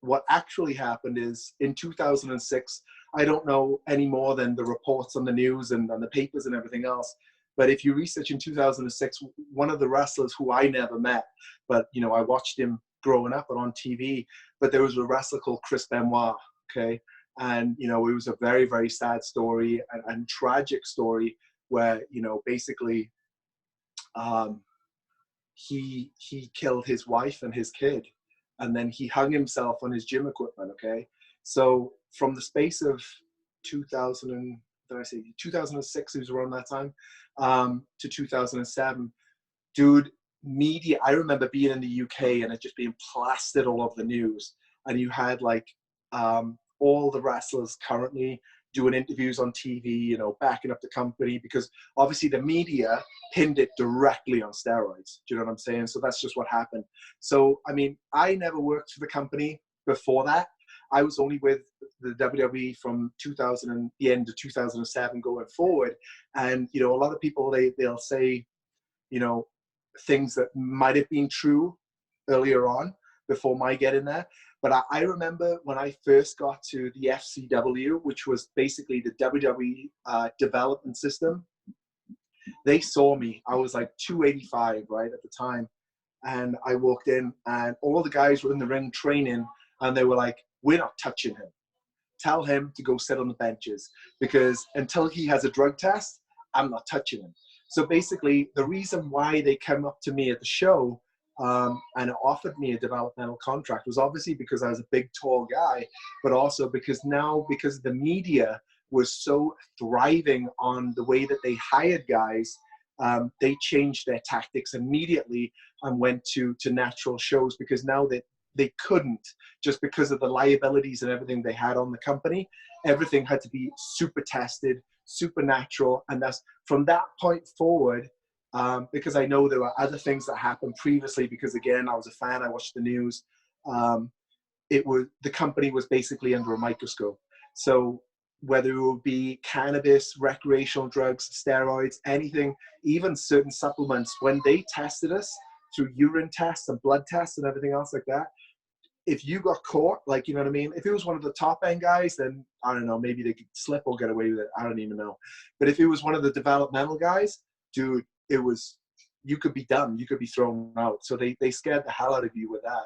what actually happened is in 2006, I don't know any more than the reports on the news and on the papers and everything else. But if you research in 2006, one of the wrestlers who I never met, but I watched him growing up and on TV, but there was a wrestler called Chris Benoit, okay? And, it was a very, very sad story and tragic story where, basically, he killed his wife and his kid, and then he hung himself on his gym equipment. Okay, so from the space of 2006, it was around that time, to 2007, dude, media. I remember being in the UK and it just being plastered all over the news, and you had like all the wrestlers currently doing interviews on TV, backing up the company, because obviously the media pinned it directly on steroids. Do you know what I'm saying? So that's just what happened. So, I mean, I never worked for the company before that. I was only with the WWE from the end of 2007 going forward. And, a lot of people, they'll say, things that might have been true earlier on before my getting there. But I remember when I first got to the FCW, which was basically the WWE development system, they saw me. I was like 285, right, at the time. And I walked in and all the guys were in the ring training, and they were like, we're not touching him. Tell him to go sit on the benches, because until he has a drug test, I'm not touching him. So basically, the reason why they came up to me at the show and offered me a developmental contract was obviously because I was a big, tall guy, but also because the media was so thriving on the way that they hired guys, they changed their tactics immediately and went to natural shows, because now they couldn't, just because of the liabilities and everything they had on the company. Everything had to be super tested, super natural. And that's from that point forward, because I know there were other things that happened previously, because again, I was a fan, I watched the news. The company was basically under a microscope. So whether it would be cannabis, recreational drugs, steroids, anything, even certain supplements, when they tested us through urine tests and blood tests and everything else like that, if you got caught, like, you know what I mean? If it was one of the top end guys, then I don't know, maybe they could slip or get away with it. I don't even know. But if it was one of the developmental guys, dude, you could be done. You could be thrown out. So they scared the hell out of you with that.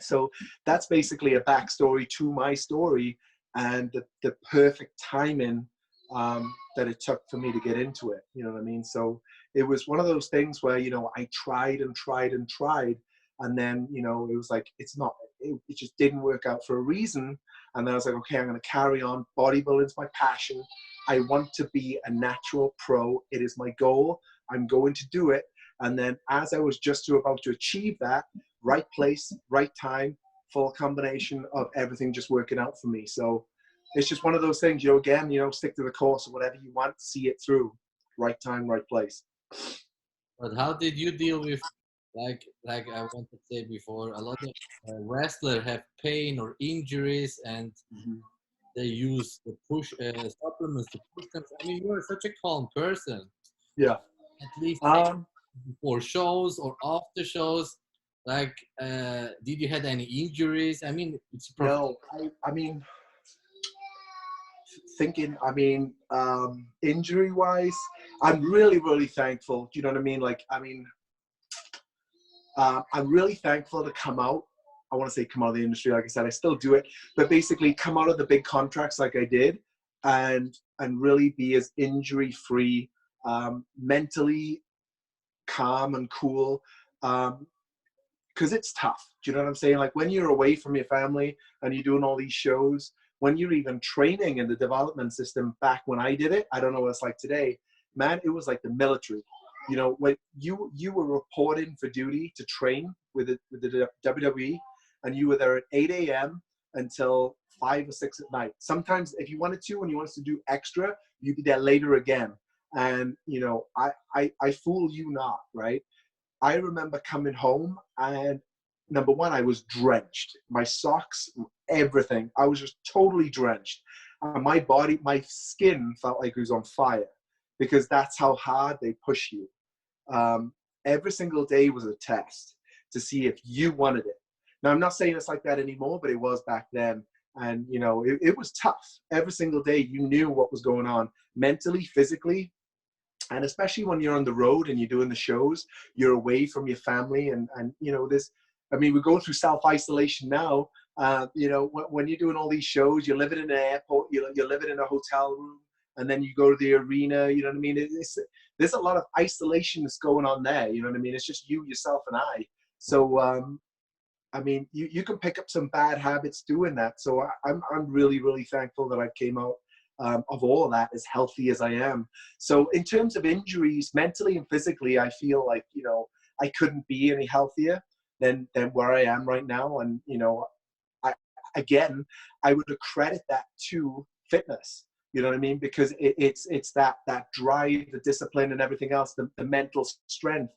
So that's basically a backstory to my story, and the perfect timing that it took for me to get into it. You know what I mean? So it was one of those things where, I tried and tried and tried. And then, it was like, it just didn't work out for a reason. And then I was like, okay, I'm going to carry on. Bodybuilding is my passion. I want to be a natural pro. It is my goal. I'm going to do it. And then as I was just about to achieve that, right place, right time, full combination of everything just working out for me. So it's just one of those things, again, stick to the course or whatever you want, see it through. Right time, right place. But how did you deal with like I want to say before, a lot of wrestlers have pain or injuries, and Mhm. they use the push supplements to push them. I mean, you're such a calm person. Yeah. At least Um, before shows or after shows, like, did you had any injuries? I mean, it's no, I mean, thinking, I mean, injury wise, I'm really, really thankful. Do you know what I mean? Like, I mean, I'm really thankful to come out. I want to say come out of the industry. Like I said, I still do it, but basically come out of the big contracts like I did, and really be as injury free, mentally calm and cool. Because it's tough. Do you know what I'm saying? Like when you're away from your family and you're doing all these shows, when you're even training in the development system back when I did it, I don't know what it's like today. Man, it was like the military. You know, when you were reporting for duty to train with the WWE, and you were there at 8 a.m. until 5 or 6 at night. Sometimes if you wanted to and you wanted to do extra, you'd be there later again. And you know, I fool you not, right? I remember coming home and number one, I was drenched. My socks, everything. I was just totally drenched. And my body, my skin felt like it was on fire because that's how hard they push you. Um, every single day was a test to see if you wanted it. Now, I'm not saying it's like that anymore, but it was back then. And, you know, it was tough. Every single day you knew what was going on mentally, physically, and especially when you're on the road and you're doing the shows, you're away from your family, and you know this. I mean, we go through self-isolation now. You know, when you're doing all these shows, you're living in an airport, you're living in a hotel room, and then you go to the arena. You know what I mean? There's a lot of isolation that's going on there. You know what I mean? It's just you, yourself, and I. So I mean, you can pick up some bad habits doing that. So I'm really, really thankful that I came out of all of that as healthy as I am. So in terms of injuries, mentally and physically, I feel like, you know, I couldn't be any healthier than where I am right now. And, you know, I, again, I would accredit that to fitness. You know what I mean? Because it's that drive, the discipline, and everything else, the mental strength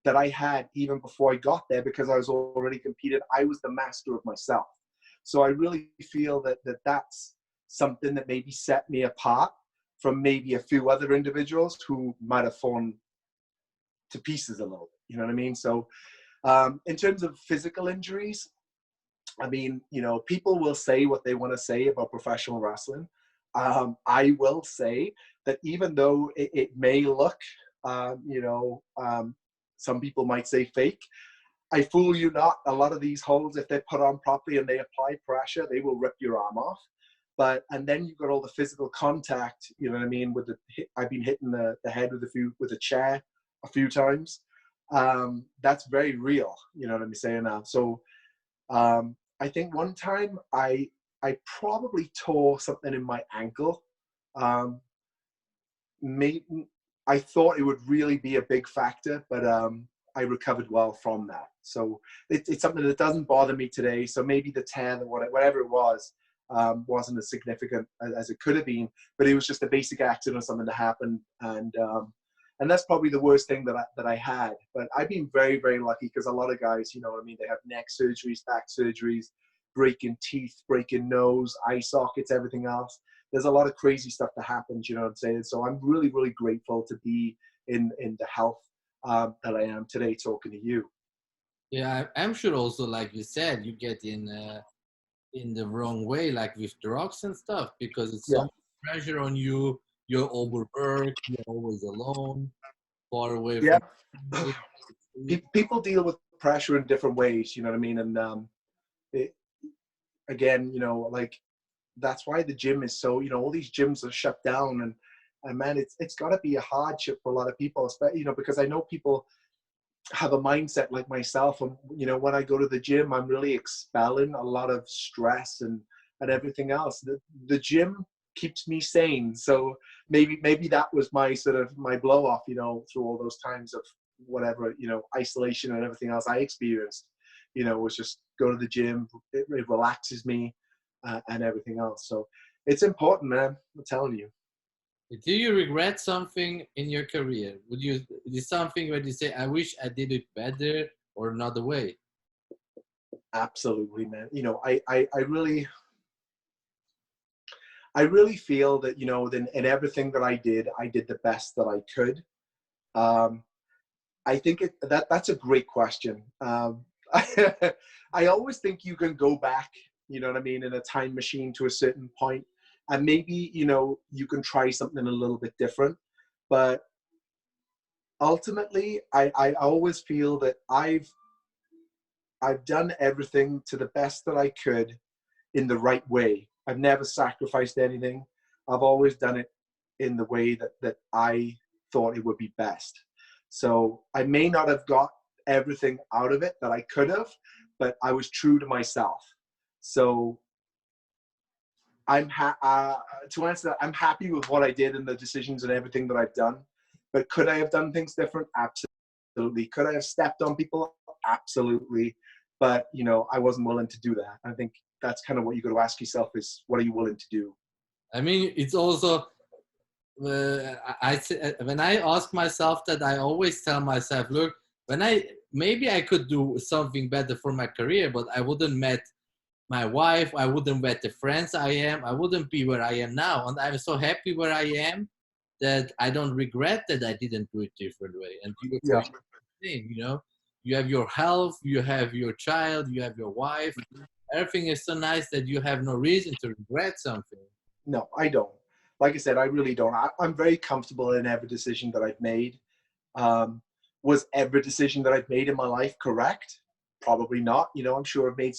that I had even before I got there, because I was already competed. I was the master of myself. So I really feel that's something that maybe set me apart from maybe a few other individuals who might have fallen to pieces a little bit. You know what I mean? So in terms of physical injuries, I mean, you know, people will say what they want to say about professional wrestling. I will say that even though it may look, you know, some people might say fake, I fool you not. A lot of these holds, if they're put on properly and they apply pressure, they will rip your arm off. But and then you've got all the physical contact. You know what I mean? With I've been hitting the head with a chair a few times. That's very real. You know what I'm saying now. So I think one time I probably tore something in my ankle. Um, maybe I thought it would really be a big factor, but I recovered well from that. So it's something that doesn't bother me today. So maybe the 10 or whatever it was wasn't as significant as it could have been, but it was just a basic accident or something that happened. And that's probably the worst thing that I had. But I've been very, very lucky because a lot of guys, you know what I mean, they have neck surgeries, back surgeries, breaking teeth, breaking nose, eye sockets, everything else. There's a lot of crazy stuff that happens, you know what I'm saying? So I'm really, really grateful to be in the health that I am today talking to you. Yeah, I'm sure also, like you said, you get in the wrong way, like with drugs and stuff, because it's so Yeah. much pressure on you. You're overworked. You're always alone, far away Yeah. from family. People deal with pressure in different ways, you know what I mean? And it, again, you know, like that's why the gym is so, you know, all these gyms are shut down, and man, it's got to be a hardship for a lot of people, especially, you know, because I know people have a mindset like myself, and you know, when I go to the gym, I'm really expelling a lot of stress and everything else. The gym keeps me sane. So maybe that was my sort of my blow off, you know, through all those times of whatever, you know, isolation and everything else I experienced, you know, was just go to the gym. It relaxes me and everything else. So it's important, man. I'm telling you. Do you regret something in your career? Would you? Is something where you say, "I wish I did it better," or another way. Absolutely, man. You know, I really feel that, you know, in everything that I did the best that I could. I think that's a great question. I always think you can go back, you know what I mean, in a time machine to a certain point, and maybe, you know, you can try something a little bit different. But ultimately, I always feel that I've done everything to the best that I could in the right way. I've never sacrificed anything. I've always done it in the way that I thought it would be best. So I may not have got everything out of it that I could have, but I was true to myself. So to answer that, I'm happy with what I did and the decisions and everything that I've done. But could I have done things different? Absolutely. Could I have stepped on people? Absolutely. But, you know, I wasn't willing to do that. I think that's kind of what you got to ask yourself is, what are you willing to do? I mean, it's also, when I ask myself that, I always tell myself, look, maybe I could do something better for my career, but I wouldn't met my wife, I wouldn't met the friends I wouldn't be where I am now. And I'm so happy where I am that I don't regret that I didn't do it different way. And Yeah. you know, you have your health, you have your child, you have your wife. Everything is so nice that you have no reason to regret something. No, I don't. Like I said, I really don't. I'm very comfortable in every decision that I've made. Was every decision that I've made in my life correct? Probably not. You know, I'm sure I've made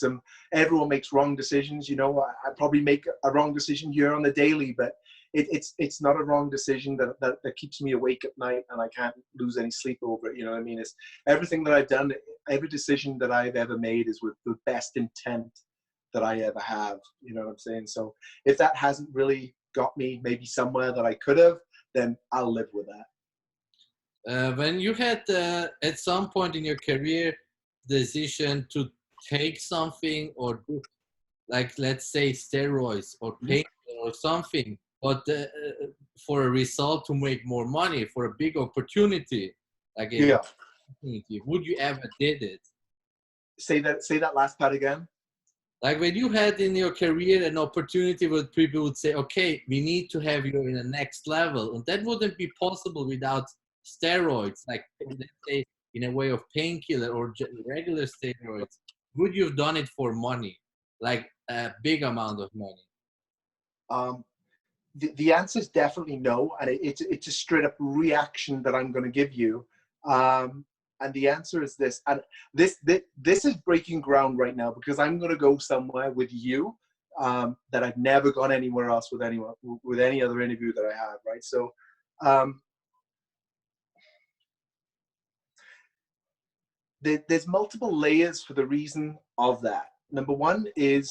everyone makes wrong decisions. You know, I probably make a wrong decision here on the daily, but it's not a wrong decision that keeps me awake at night and I can't lose any sleep over it. You know what I mean? It's everything that I've done, every decision that I've ever made is with the best intent that I ever have. You know what I'm saying? So if that hasn't really got me maybe somewhere that I could have, then I'll live with that. When you had at some point in your career decision to take something or do, like, let's say steroids or pain or something, but for a result to make more money, for a big opportunity, like a opportunity, would you ever did it? Say that last part again. Like when you had in your career an opportunity where people would say, okay, we need to have you in the next level. And that wouldn't be possible without steroids, like let's say in a way of painkiller or regular steroids. Would you have done it for money, like a big amount of money? The answer is definitely no. And it's a straight up reaction that I'm going to give you. And the answer is this, and this is breaking ground right now because I'm going to go somewhere with you that I've never gone anywhere else with anyone, with any other interview that I have, right? So there's multiple layers for the reason of that. Number one is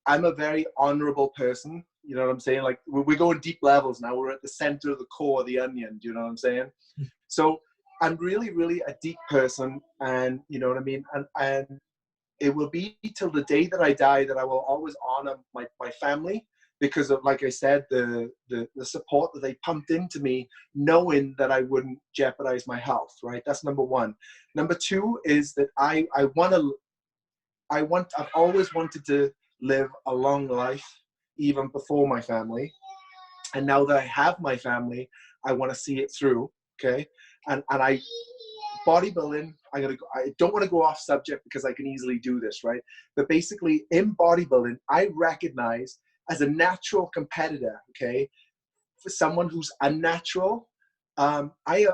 I'm a very honorable person. You know what I'm saying? Like we're going deep levels now. We're at the center of the core of the onion. Do you know what I'm saying? So I'm really, really a deep person, and you know what I mean? And it will be till the day that I die that I will always honor my family because of, like I said, the support that they pumped into me, knowing that I wouldn't jeopardize my health, right? That's number one. Number two is that I've always wanted to live a long life, even before my family. And now that I have my family, I want to see it through, okay? And bodybuilding, I don't want to go off subject because I can easily do this, right? But basically in bodybuilding, I recognize as a natural competitor, okay, for someone who's unnatural, I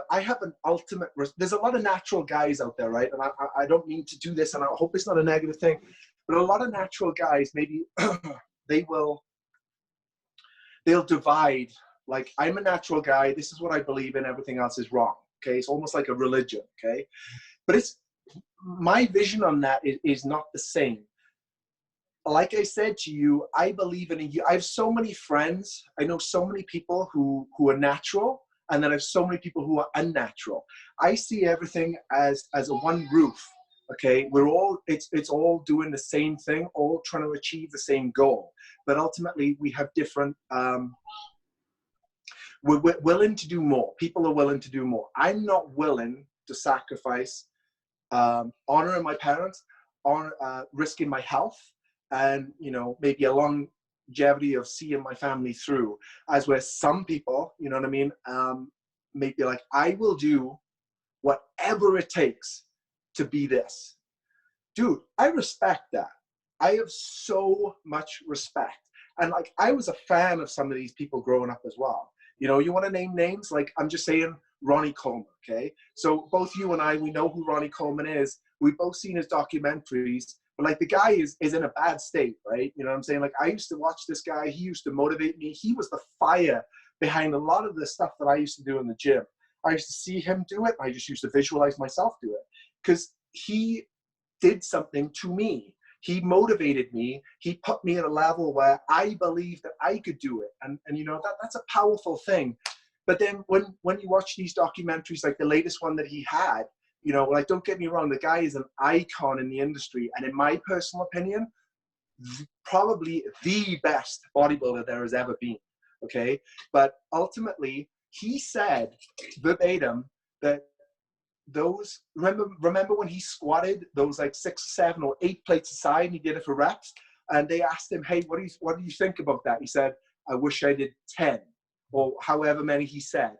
have an ultimate risk. There's a lot of natural guys out there, right? And I don't mean to do this, and I hope it's not a negative thing, but a lot of natural guys, maybe they'll divide. Like, I'm a natural guy. This is what I believe in. Everything else is wrong. Okay. It's almost like a religion. Okay. But my vision on that is not the same. Like I said to you, I believe I have so many friends. I know so many people who are natural, and then I have so many people who are unnatural. I see everything as a one roof. Okay. It's all doing the same thing, all trying to achieve the same goal. But ultimately we have different, we're willing to do more. People are willing to do more. I'm not willing to sacrifice honoring my parents, on risking my health, and maybe a longevity of seeing my family through. As where some people, you know what I mean, maybe like, I will do whatever it takes to be this. Dude, I respect that. I have so much respect. And like, I was a fan of some of these people growing up as well. You want to name names? Like, I'm just saying Ronnie Coleman, okay? So both you and I, we know who Ronnie Coleman is. We've both seen his documentaries, but like, the guy is in a bad state, right? You know what I'm saying? Like, I used to watch this guy. He used to motivate me. He was the fire behind a lot of the stuff that I used to do in the gym. I used to see him do it. I just used to visualize myself do it, because he did something to me. He motivated me. He put me at a level where I believed that I could do it. And that's a powerful thing. But then when you watch these documentaries, like the latest one that he had, like, don't get me wrong, the guy is an icon in the industry. And in my personal opinion, probably the best bodybuilder there has ever been. Okay. But ultimately, he said verbatim that remember when he squatted those like 6, 7, or 8 plates aside, and he did it for reps, and they asked him, hey, what do you think about that? He said, I wish I did 10, or however many he said.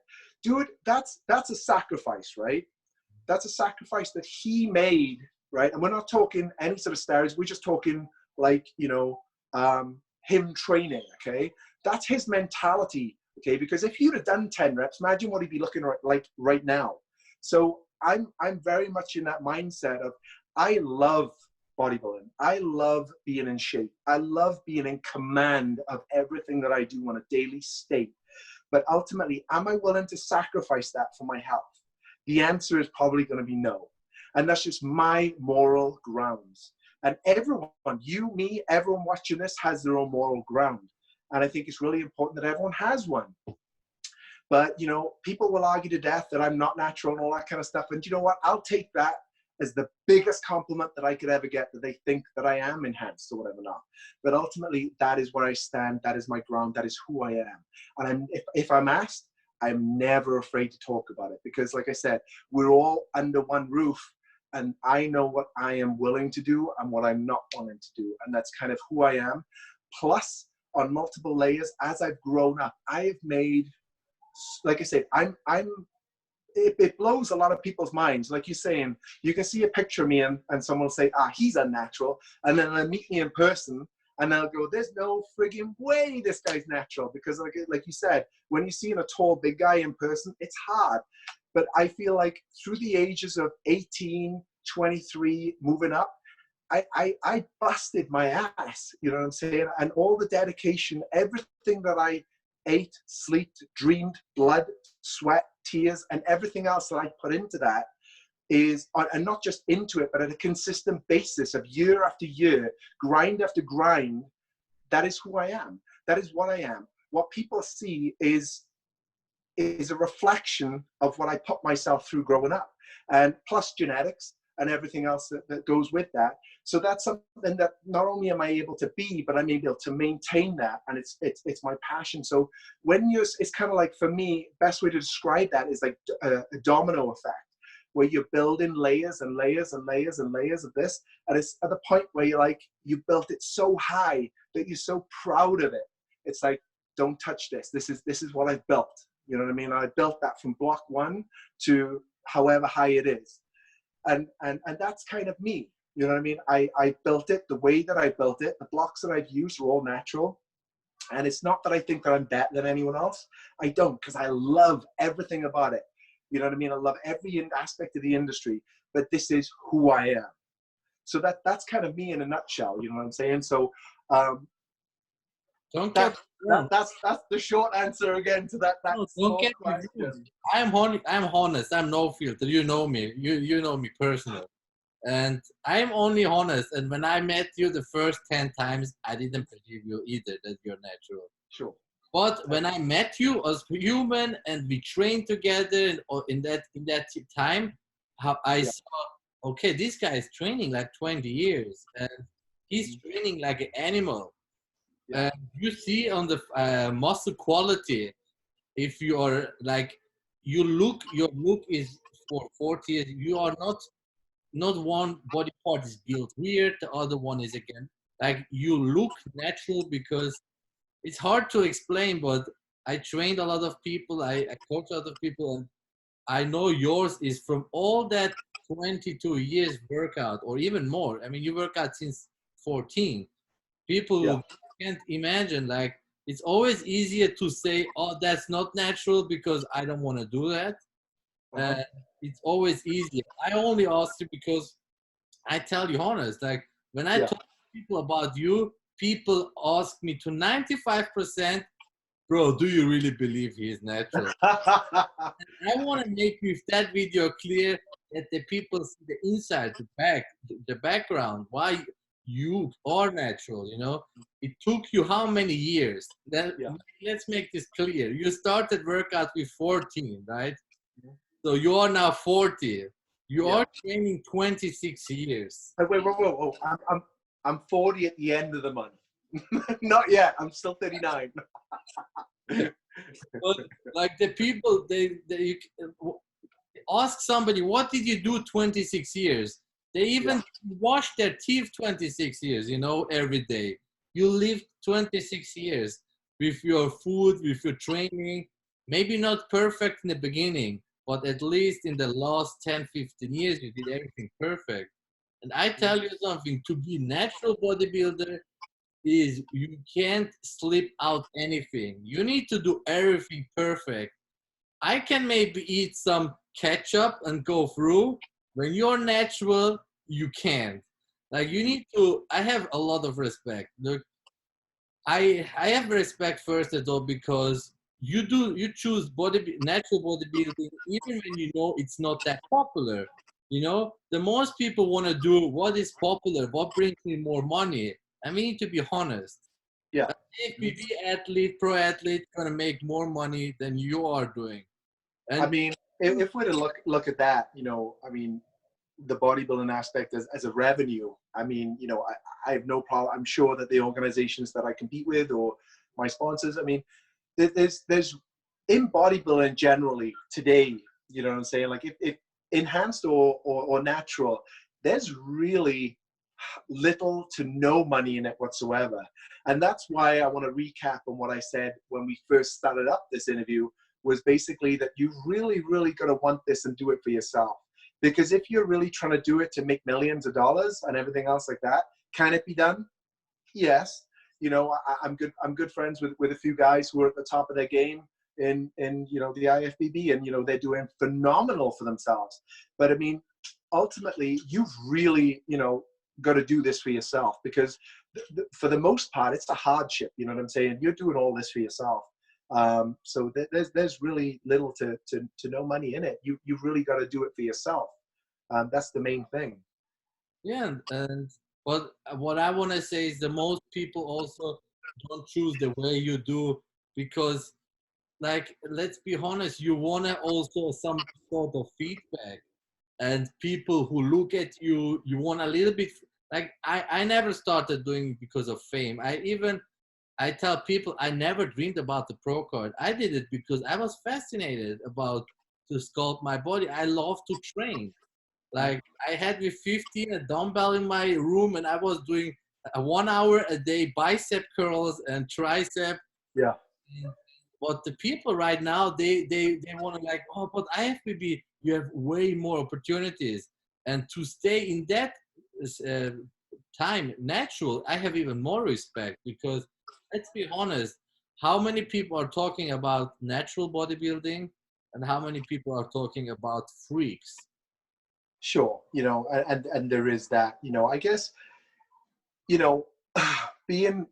Dude, that's a sacrifice, right? That's a sacrifice that he made, right? And we're not talking any sort of steroids. We're just talking like, him training, okay? That's his mentality, okay? Because if you'd have done 10 reps, imagine what he'd be looking like right now. So I'm very much in that mindset of, I love bodybuilding. I love being in shape. I love being in command of everything that I do on a daily state. But ultimately, am I willing to sacrifice that for my health? The answer is probably going to be no. And that's just my moral grounds. And everyone, you, me, everyone watching this has their own moral ground. And I think it's really important that everyone has one. But, people will argue to death that I'm not natural and all that kind of stuff. And you know what? I'll take that as the biggest compliment that I could ever get, that they think that I am enhanced or whatever not. But ultimately, that is where I stand. That is my ground. That is who I am. And if I'm asked, I'm never afraid to talk about it. Because like I said, we're all under one roof. And I know what I am willing to do and what I'm not willing to do. And that's kind of who I am. Plus, on multiple layers, as I've grown up, I have made, like I said, it blows a lot of people's minds. Like you're saying, you can see a picture of me and someone will say, he's unnatural. And then they'll meet me in person and they'll go, there's no friggin' way this guy's natural. Because like you said, when you're seeing a tall, big guy in person, it's hard. But I feel like through the ages of 18, 23, moving up, I busted my ass, you know what I'm saying? And all the dedication, everything that I ate, slept, dreamed, blood, sweat, tears, and everything else that I put into that is, and not just into it, but at a consistent basis of year after year, grind after grind, that is who I am. That is what I am. What people see is a reflection of what I put myself through growing up, and plus genetics and everything else that goes with that. So that's something that not only am I able to be, but I'm able to maintain that, and it's my passion. So it's kind of like, for me, best way to describe that is like a domino effect, where you're building layers and layers and layers and layers of this, and it's at the point where you built it so high that you're so proud of it. It's like, don't touch this. This is what I've built. You know what I mean? I built that from block 1 to however high it is. And that's kind of me. You know what I mean? I built it the way that I built it. The blocks that I've used are all natural. And it's not that I think that I'm better than anyone else. I don't, because I love everything about it. You know what I mean? I love every aspect of the industry, but this is who I am. So that's kind of me in a nutshell. You know what I'm saying? So that's the short answer again to that No, don't get question. I'm honest. I'm no filter. You know me. You know me personally. And I'm only honest. And when I met you the first 10 times, I didn't believe you either that you're natural. Sure. But when I met you as human and we trained together in that time, how I saw, okay, this guy is training like 20 years and he's training like an animal. And you see on the muscle quality, if you are like, your look is for 40 years, you are not not one body part is built weird, the other one is again like you look natural because it's hard to explain, but I trained a lot of people, I coach a lot of people, and I know yours is from all that 22 years workout or even more. I mean, you work out since 14. Yeah. People can't imagine, like, it's always easier to say, oh, that's not natural because I don't want to do that. Uh-huh. It's always easier. I only ask you because I tell you honest, like when I Yeah. talk to people about you, people ask me to 95%, bro, do you really believe he is natural? I want to make with that video clear that the people see the inside, the background, why you are natural, you know? It took you how many years? Then Yeah. let's make this clear. You started workout with 14, right? So you are now 40. You Yeah. are training 26 years. Wait, whoa. I'm 40 at the end of the month. Not yet. I'm still 39. But like the people, they ask somebody, what did you do 26 years? They Yeah. even wash their teeth 26 years, you know, every day. You lived 26 years with your food, with your training. Maybe not perfect in the beginning, but at least in the last 10, 15 years, you did everything perfect. And I tell you something, to be natural bodybuilder is you can't slip out anything. You need to do everything perfect. I can maybe eat some ketchup and go through. When you're natural, you can't. Like you need to. I have a lot of respect. Look, I have respect first of all because you choose natural bodybuilding even when you know it's not that popular. You know, the most people want to do what is popular, what brings me more money. And we need to be honest. Yeah. If PB athlete, pro athlete, gonna make more money than you are doing. I And mean, if we're to look at that, I mean, the bodybuilding aspect as a revenue, I mean, I have no problem. I'm sure that the organizations that I compete with or my sponsors, I mean, there's in bodybuilding generally today, you know what I'm saying? Like if enhanced or natural, there's really little to no money in it whatsoever. And that's why I want to recap on what I said when we first started up this interview, was basically that you really got to want this and do it for yourself. Because if you're really trying to do it to make millions of dollars and everything else like that, can it be done? Yes. I'm good friends with a few guys who are at the top of their game in the IFBB, and they're doing phenomenal for themselves. But I mean, ultimately, you've really got to do this for yourself, because for the most part, it's a hardship. You know what I'm saying? You're doing all this for yourself. So there's really little to no money in it. You've really got to do it for yourself. That's the main thing. yeah, and what I want to say is the most people also don't choose the way you do because, like, let's be honest, you want to also some sort of feedback, and people who look at you, you want a little bit. Like I never started doing because of fame. I tell people I never dreamed about the pro card. I did it because I was fascinated about to sculpt my body. I love to train. Like I had with 15 a dumbbell in my room, and I was doing a 1 hour a day bicep curls and tricep. Yeah. But the people right now, they want to like, oh, but IFBB, you have way more opportunities, and to stay in that uh, time natural, I have even more respect because let's be honest, how many people are talking about natural bodybuilding, and how many people are talking about freaks? Sure. And there is that. I guess you know, being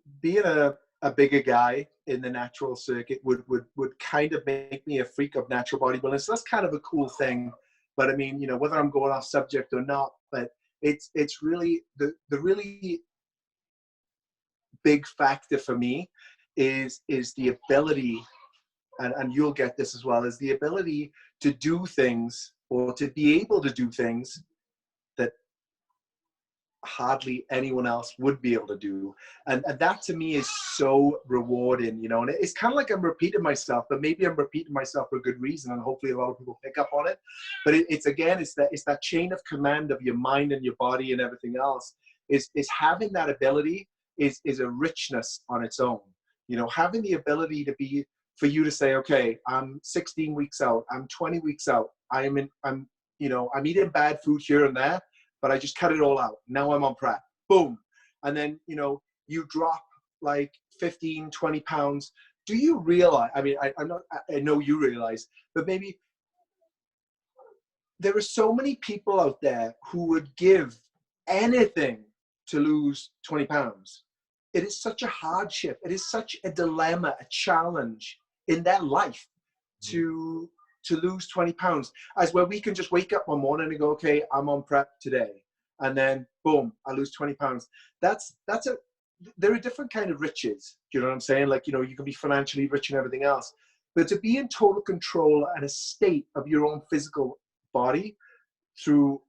a bigger guy in the natural circuit would kind of make me a freak of natural bodybuilding. So that's kind of a cool thing. But I mean, whether I'm going off subject or not, but it's really the really big factor for me is the ability, and you'll get this as well, is the ability to do things or to be able to do things that hardly anyone else would be able to do. And that to me is so rewarding, you know, and it's kind of like I'm repeating myself, but maybe I'm repeating myself for a good reason. And hopefully a lot of people pick up on it. But it's that chain of command of your mind and your body and everything else is having that ability is a richness on its own. You know, having the ability to be, for you to say, okay, I'm 16 weeks out, I'm 20 weeks out, I'm eating bad food here and there, but I just cut it all out. Now I'm on prep. Boom. And then, you know, you drop like 15, 20 pounds. Do you realize, I mean, I know you realize, but maybe there are so many people out there who would give anything to lose 20 pounds. It is such a hardship. It is such a dilemma, a challenge in their life to lose 20 pounds, as where we can just wake up one morning and go, okay, I'm on prep today. And then boom, I lose 20 pounds. There are different kind of riches. Do you know what I'm saying? Like, you know, you can be financially rich and everything else, but to be in total control and a state of your own physical body through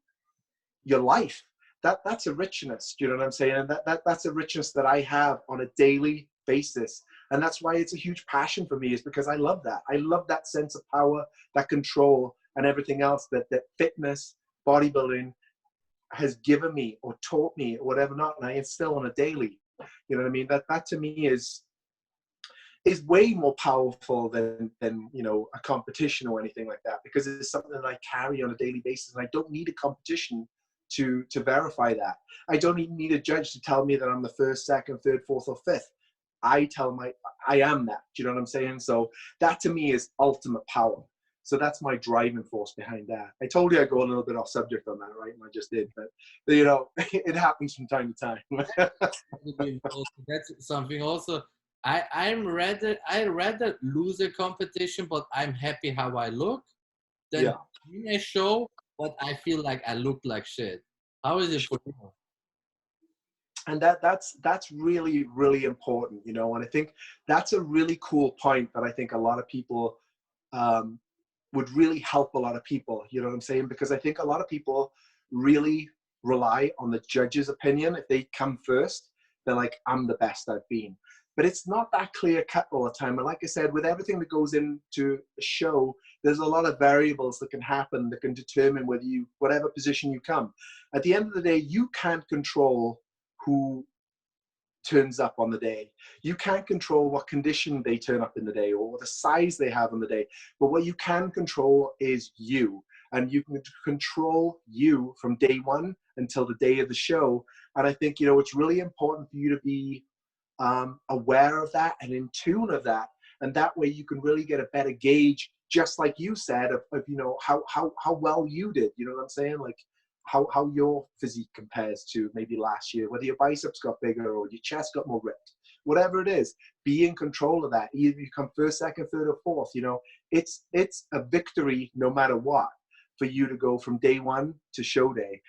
your life, that's a richness. Do you know what I'm saying? And that's a richness that I have on a daily basis. And that's why it's a huge passion for me, is because I love that. I love that sense of power, that control, and everything else that fitness, bodybuilding has given me or taught me or whatever not, and I instill on a daily. You know what I mean? That to me is way more powerful than you know, a competition or anything like that, because it's something that I carry on a daily basis, and I don't need a competition to verify that. I don't even need a judge to tell me that I'm the first, second, third, fourth, or fifth. I am that. Do you know what I'm saying? So that to me is ultimate power. So that's my driving force behind that. I told you I go a little bit off subject on that, right? And I just did, but you know, it happens from time to time. That's something also. I'd rather lose a competition, but I'm happy how I look, than win a show, but I feel like I look like shit. How is it for you? And that's really, really important, you know. And I think that's a really cool point that I think a lot of people would really help a lot of people, you know what I'm saying? Because I think a lot of people really rely on the judge's opinion. If they come first, they're like, I'm the best I've been. But it's not that clear cut all the time. And like I said, with everything that goes into a show, there's a lot of variables that can happen that can determine whatever position you come. At the end of the day, you can't control who turns up on the day. You can't control what condition they turn up in the day or the size they have on the day. But what you can control is you. And you can control you from day one until the day of the show. And I think, you know, it's really important for you to be aware of that and in tune of that. And that way you can really get a better gauge, just like you said, of you know, how well you did. You know what I'm saying? Like, how your physique compares to maybe last year, whether your biceps got bigger or your chest got more ripped, whatever it is, be in control of that. Either you come first, second, third, or fourth, you know, it's a victory no matter what for you to go from day one to show day.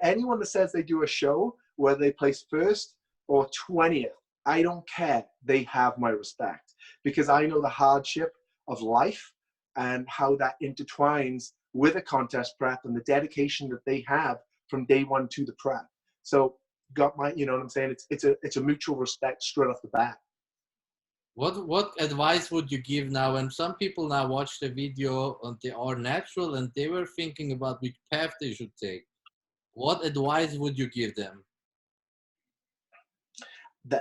Anyone that says they do a show where they place first or 20th, I don't care. They have my respect, because I know the hardship of life and how that intertwines with a contest prep and the dedication that they have from day one to the prep. So got my, you know what I'm saying? It's a mutual respect straight off the bat. What advice would you give now? And some people now watch the video and they are natural and they were thinking about which path they should take. What advice would you give them?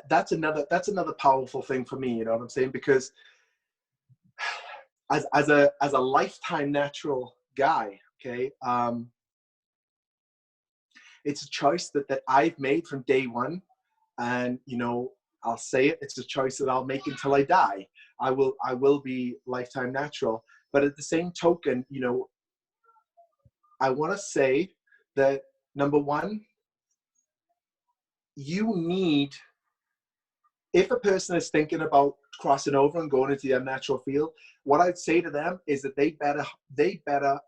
That's another powerful thing for me, you know what I'm saying? Because as a lifetime natural guy, okay, it's a choice that I've made from day one. And, you know, I'll say it, it's a choice that I'll make until I die. I will be lifetime natural. But at the same token, you know, I want to say that, number one, you need, if a person is thinking about crossing over and going into the unnatural field, what I'd say to them is that they better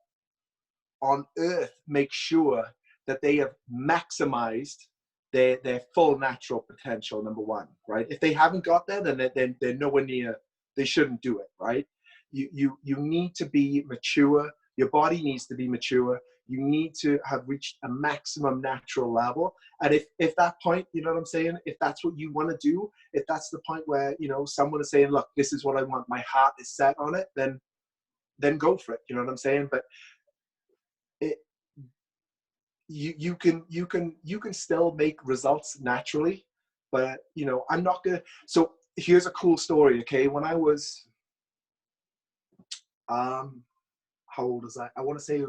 on earth make sure that they have maximized their full natural potential, number one, right? If they haven't got there, then they're nowhere near, they shouldn't do it, right? You need to be mature. Your body needs to be mature. You need to have reached a maximum natural level. And if that point, you know what I'm saying? If that's what you want to do, if that's the point where, you know, someone is saying, look, this is what I want, my heart is set on it, then go for it. You know what I'm saying? But it, you can still make results naturally, but you know, I'm not gonna. So here's a cool story. Okay, when I was how old was I want to say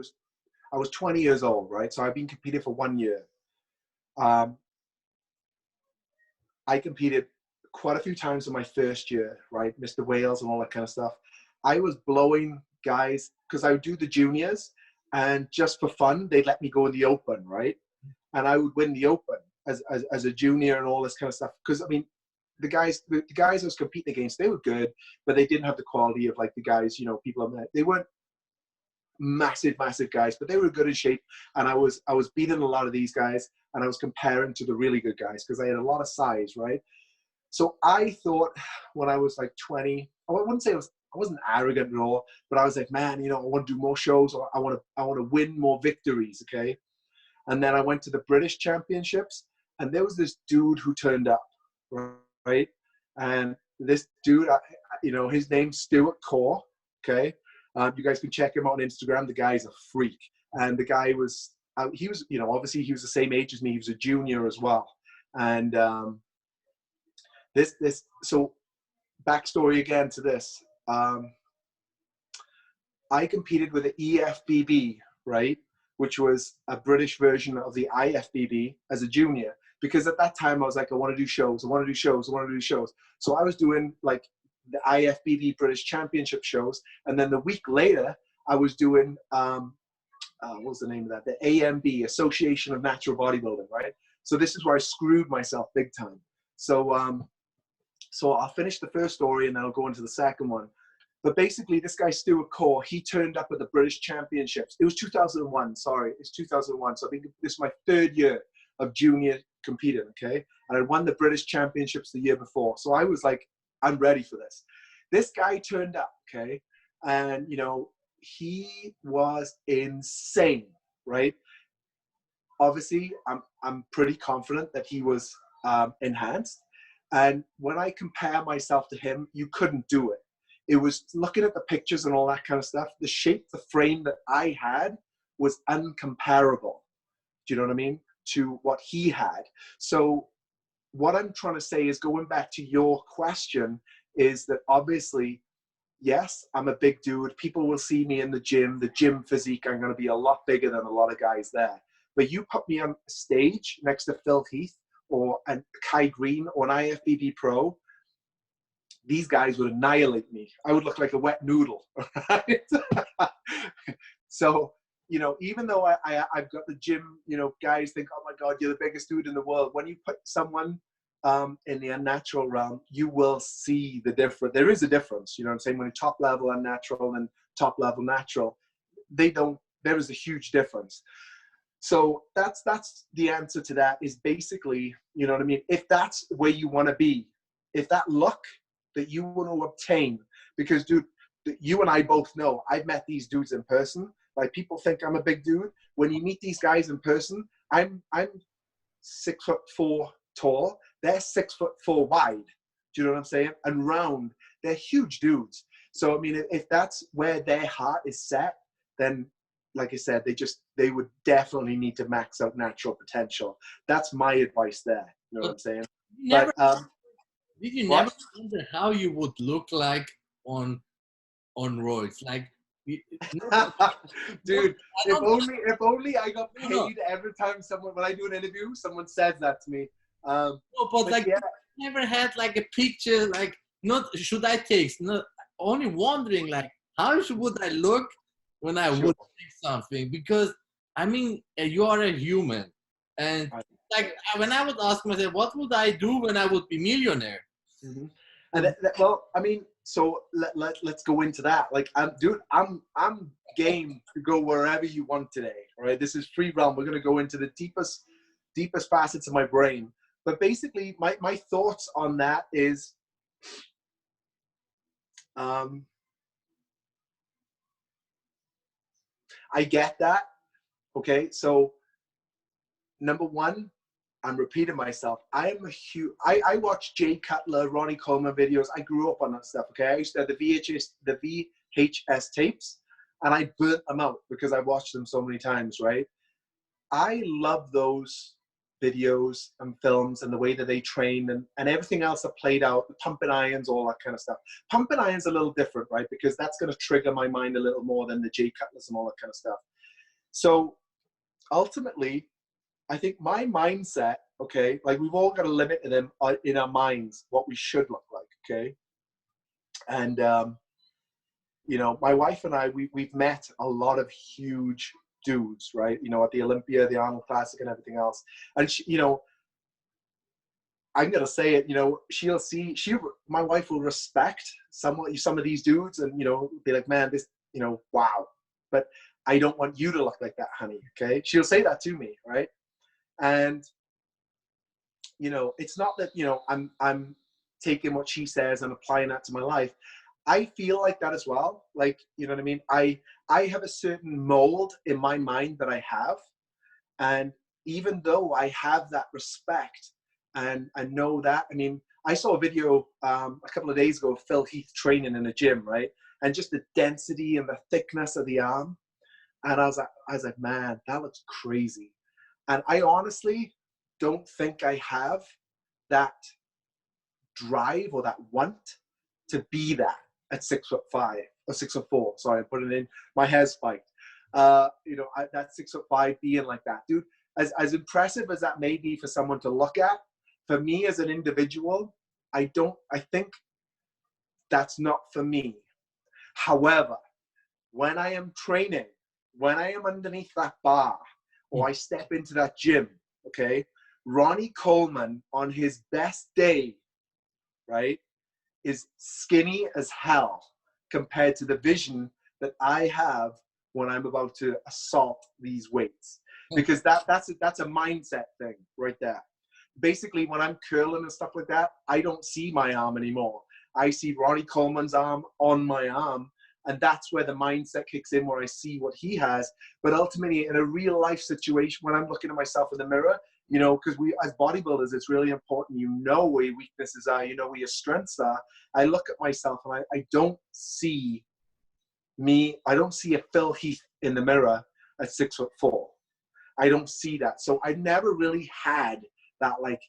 I was 20 years old, right? So I've been competing for 1 year. I competed quite a few times in my first year, right? Mr. Wales and all that kind of stuff. I was blowing guys because I would do the juniors, and just for fun, they'd let me go in the open, right? And I would win the open as a junior and all this kind of stuff. Because I mean, the guys I was competing against, they were good, but they didn't have the quality of like the guys, you know, people I met. They weren't massive guys, but they were good in shape. And I was beating a lot of these guys, and I was comparing to the really good guys because I had a lot of size, right? So I thought when I was like 20, I wouldn't say I wasn't arrogant at all, but I was like, man, you know, I want to do more shows, or I want to win more victories, okay? And then I went to the British Championships, and there was this dude who turned up, right? And this dude, you know, his name's Stuart Core, okay? You guys can check him out on Instagram. The guy's a freak. And the guy was, he was, you know, obviously he was the same age as me. He was a junior as well. And so backstory again to this. I competed with the EFBB, right? Which was a British version of the IFBB as a junior. Because at that time I was like, I want to do shows. So I was doing like the IFBB British Championship shows. And then the week later, I was doing, what was the name of that? The AMB, Association of Natural Bodybuilding, right? So this is where I screwed myself big time. So, so I'll finish the first story and then I'll go into the second one. But basically, this guy, Stuart Core, he turned up at the British Championships. It was 2001, sorry. It's 2001. So I think this is my third year of junior competing, okay? And I won the British Championships the year before. So I was like, I'm ready for this. This guy turned up, okay? And, you know, he was insane, right? Obviously, I'm pretty confident that he was enhanced. And when I compare myself to him, you couldn't do it. It was looking at the pictures and all that kind of stuff. The shape, the frame that I had was uncomparable. Do you know what I mean? To what he had. So what I'm trying to say is, going back to your question, is that obviously, yes, I'm a big dude. People will see me in the gym physique. I'm going to be a lot bigger than a lot of guys there. But you put me on stage next to Phil Heath or Kai Green or an IFBB pro, these guys would annihilate me. I would look like a wet noodle. Right? So, you know, even though I've got the gym, you know, guys think, oh my God, you're the biggest dude in the world. When you put someone in the unnatural realm, you will see the difference. There is a difference, you know what I'm saying? When you're top level unnatural and top level natural, there is a huge difference. So that's the answer to that, is basically, you know what I mean? If that's where you want to be, if that look that you want to obtain, because dude, you and I both know, I've met these dudes in person. Like, people think I'm a big dude. When you meet these guys in person, I'm 6'4" tall. They're 6'4" wide. Do you know what I'm saying? And round. They're huge dudes. So I mean, if that's where their heart is set, then, like I said, they would definitely need to max out natural potential. That's my advice there. You know what I'm saying? Did you what? never wonder how you would look like on roids? Like, dude, if only I got paid every time when I do an interview, someone says that to me. No, but like, yeah. never had like a picture, like, not should I take, not only wondering like, how would I look when I would take something? Because I mean, you are a human, and like, when I would ask myself, what would I do when I would be millionaire? Mm-hmm. And well, I mean, so let's go into that. Like, I'm game to go wherever you want today. All right, this is free realm. We're gonna go into the deepest facets of my brain. But basically, my thoughts on that is, I get that, Okay, so number one, I'm repeating myself. I am a huge. I watch Jay Cutler, Ronnie Coleman videos. I grew up on that stuff. Okay, I used to have the VHS tapes, and I burnt them out because I watched them so many times. Right? I love those videos and films and the way that they train and everything else that played out, the pumping irons, all that kind of stuff. Pumping irons a little different, right? Because that's going to trigger my mind a little more than the Jay Cutlers and all that kind of stuff. So ultimately, I think my mindset, okay, like we've all got a limit in our minds what we should look like, okay? And, you know, my wife and I, we've met a lot of huge dudes, right? You know, at the Olympia, the Arnold Classic and everything else. And, she, you know, I'm going to say it, you know, my wife will respect some of these dudes and, you know, be like, man, this, you know, wow. But I don't want you to look like that, honey, okay? She'll say that to me, right? And, you know, it's not that, you know, I'm taking what she says and applying that to my life. I feel like that as well. Like, you know what I mean? I have a certain mold in my mind that I have. And even though I have that respect and I know that, I mean, I saw a video a couple of days ago of Phil Heath training in a gym, right? And just the density and the thickness of the arm. And I was like, man, that looks crazy. And I honestly don't think I have that drive or that want to be that at 6'5" or 6'4". Sorry, I'm putting it in. My hair's spiked. You know, that 6'5" being like that, dude. As impressive as that may be for someone to look at, for me as an individual, I think that's not for me. However, when I am training, when I am underneath that bar, or I step into that gym, okay, Ronnie Coleman on his best day, right, is skinny as hell compared to the vision that I have when I'm about to assault these weights. Because that's a mindset thing right there. Basically, when I'm curling and stuff like that, I don't see my arm anymore. I see Ronnie Coleman's arm on my arm, and that's where the mindset kicks in, where I see what he has. But ultimately, in a real life situation, when I'm looking at myself in the mirror, you know, because we, as bodybuilders, it's really important, you know where your weaknesses are, you know where your strengths are. I look at myself and I don't see a Phil Heath in the mirror at 6'4". I don't see that. So I never really had that, like,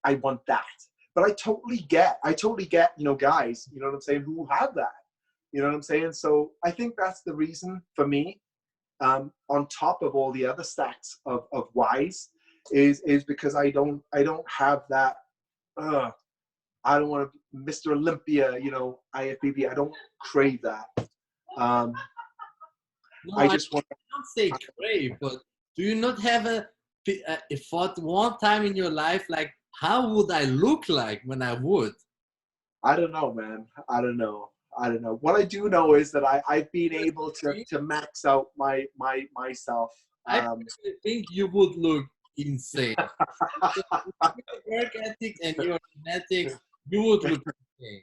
I want that. But I totally get, you know, guys, you know what I'm saying, who have that. You know what I'm saying? So I think that's the reason for me, on top of all the other stacks of whys, is because I don't have that, I don't want to, Mr. Olympia, you know, IFBB, I don't crave that. No, I just want to. don't say crave, but do you not have a thought one time in your life, like, how would I look like when I would? I don't know, man. I don't know. What I do know is that I've been able to max out myself. I think you would look insane. Work ethics and your genetics, you would look insane.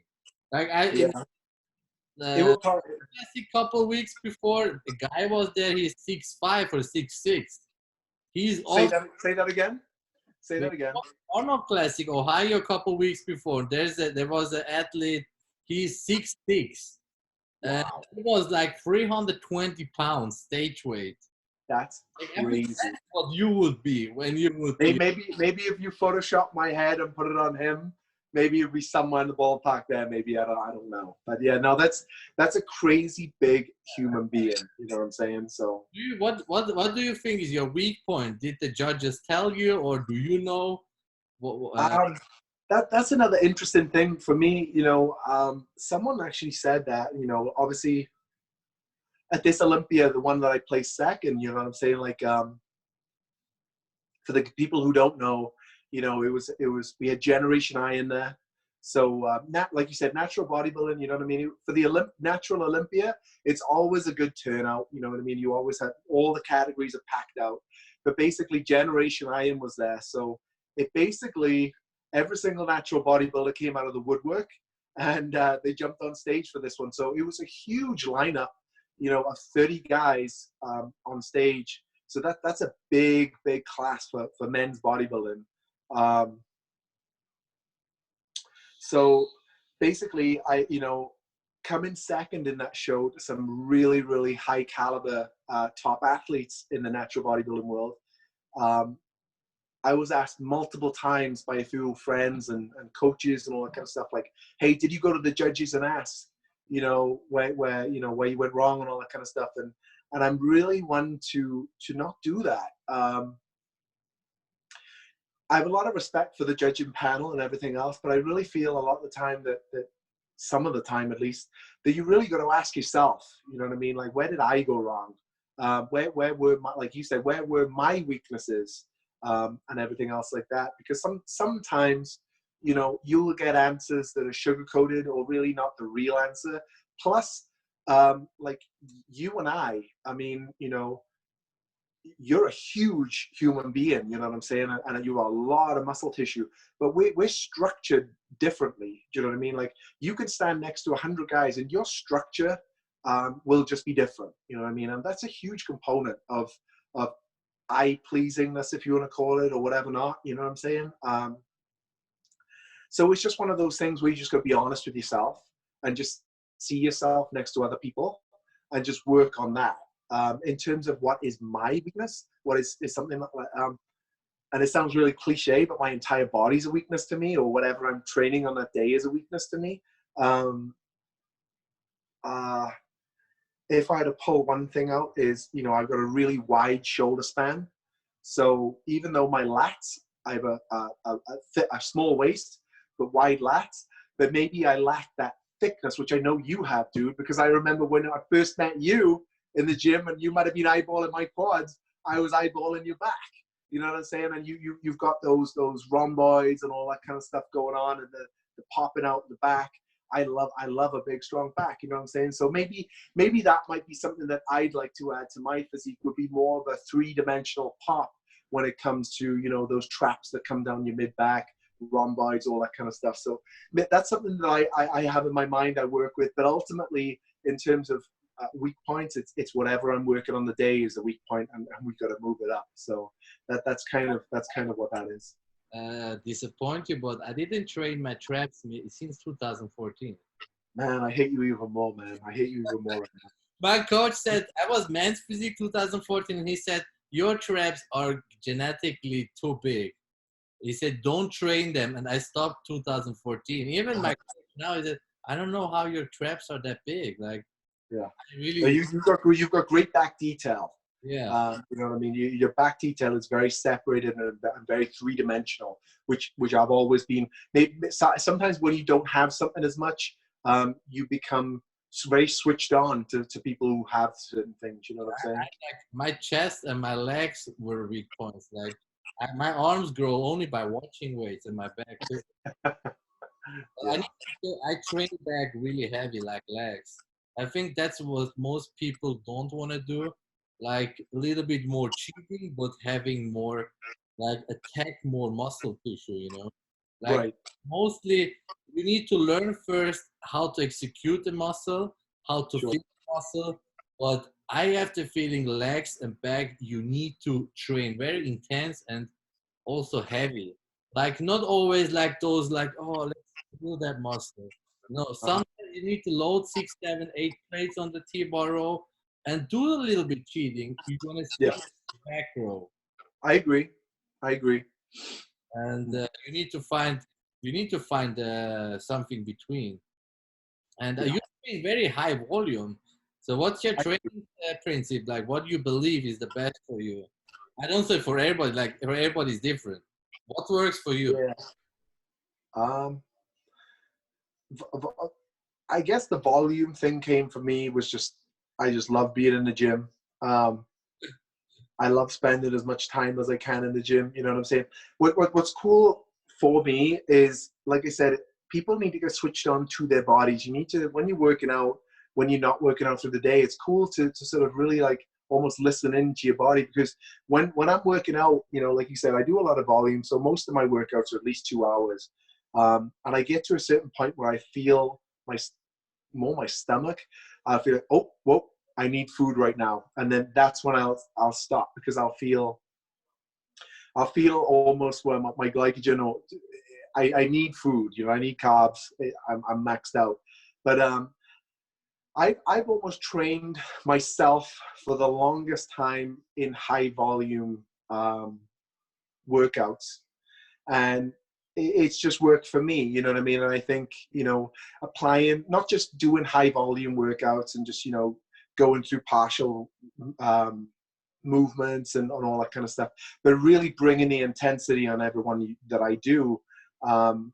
Like Yeah. It will probably, a couple weeks before the guy was there, he's 6'5" or 6'6". He's say that again. Say that again. Arnold Classic, Ohio, a couple weeks before. There was an athlete. He's 6'6". Wow. It was like 320 pounds stage weight. That's crazy. That's what you would be when you would be. Maybe if you Photoshop my head and put it on him, maybe it'd be somewhere in the ballpark there. Maybe I don't know. But yeah, no, that's a crazy big human being. You know what I'm saying? So what do you think is your weak point? Did the judges tell you, or do you know? That's another interesting thing for me. You know, someone actually said that. You know, obviously at this Olympia, the one that I placed second. You know what I'm saying? Like, for the people who don't know, you know, we had Generation I in there. So, like you said, natural bodybuilding, you know what I mean? For the natural Olympia, it's always a good turnout. You know what I mean? You always have, all the categories are packed out. But basically, Generation I in was there. So it basically, every single natural bodybuilder came out of the woodwork, and they jumped on stage for this one. So it was a huge lineup, you know, of 30 guys on stage. So that's a big class for men's bodybuilding. So basically, I, you know, coming second in that show to some really high caliber top athletes in the natural bodybuilding world. I was asked multiple times by a few friends and coaches and all that kind of stuff, like, hey, did you go to the judges and ask, you know, where you know, where you went wrong and all that kind of stuff? And I'm really one to not do that. I have a lot of respect for the judging panel and everything else, but I really feel a lot of the time that some of the time at least, that you really got to ask yourself, you know what I mean? Like, where did I go wrong? Where were my, like you said, where were my weaknesses? And everything else like that, because sometimes, you know, you'll get answers that are sugar-coated or really not the real answer. Plus, like you and I mean, you know, you're a huge human being, you know what I'm saying? And you have a lot of muscle tissue, but we're structured differently. Do you know what I mean? Like, you can stand next to 100 guys and your structure will just be different. You know what I mean? And that's a huge component of eye pleasingness, if you want to call it, or whatever not, you know what I'm saying? So it's just one of those things where you just got to be honest with yourself and just see yourself next to other people and just work on that. In terms of what is my weakness, what is something that, and it sounds really cliche, but my entire body's a weakness to me, or whatever I'm training on that day is a weakness to me. If I had to pull one thing out is, you know, I've got a really wide shoulder span. So even though my lats, I have a small waist, but wide lats, but maybe I lack that thickness, which I know you have, dude, because I remember when I first met you in the gym and you might have been eyeballing my quads, I was eyeballing your back. You know what I'm saying? And you've got those rhomboids and all that kind of stuff going on, and the popping out the back. I love a big, strong back. You know what I'm saying? So maybe that might be something that I'd like to add to my physique, would be more of a three-dimensional pop when it comes to, you know, those traps that come down your mid-back, rhomboids, all that kind of stuff. So that's something that I have in my mind, I work with. But ultimately, in terms of weak points, it's whatever I'm working on the day is a weak point, and we've got to move it up. So that's kind of what that is. Disappoint you, but I didn't train my traps since 2014. Man, I hate you even more, man. I hate you even more right now. My coach said I was men's physique 2014, and he said your traps are genetically too big. He said don't train them, and I stopped 2014. Even my coach now, he said, I don't know how your traps are that big. Like, yeah, really, you've got great back detail. Yeah. You know what I mean? Your back detail is very separated and very three-dimensional, which I've always been. Maybe sometimes when you don't have something as much, you become very switched on to people who have certain things. You know what I'm saying? Like my chest and my legs were weak points. Like my arms grow only by watching weights, and my back too. Yeah. I train back really heavy, like legs. I think that's what most people don't want to do. Like a little bit more cheating, but having more, like attack more muscle tissue, you know? Like right. Mostly you need to learn first how to execute the muscle, how to Sure. fit the muscle. But I have the feeling legs and back, you need to train very intense and also heavy. Like not always like those like, oh, let's do that muscle. No, sometimes you need to load 6, 7, 8 plates on the T-bar row and do a little bit cheating. You're gonna see the back row. I agree. And you need to find something between. And you're doing very high volume. So what's your training principle? Like, what do you believe is the best for you? I don't say for everybody. Like everybody's different. What works for you? Yeah. I guess the volume thing came for me was just, I just love being in the gym. I love spending as much time as I can in the gym. You know what I'm saying? What's cool for me is, like I said, people need to get switched on to their bodies. You need to, when you're working out, when you're not working out through the day, it's cool to sort of really like almost listen into your body, because when I'm working out, you know, like you said, I do a lot of volume. So most of my workouts are at least 2 hours. And I get to a certain point where I feel my stomach. I feel like, oh, whoa, I need food right now. And then that's when I'll stop, because I'll feel almost where my glycogen, or I need food, you know, I need carbs. I'm maxed out. But I've almost trained myself for the longest time in high volume workouts, and it's just worked for me, you know what I mean? And I think, you know, applying, not just doing high volume workouts and just, you know, going through partial movements and all that kind of stuff, but really bringing the intensity on everyone that I do. And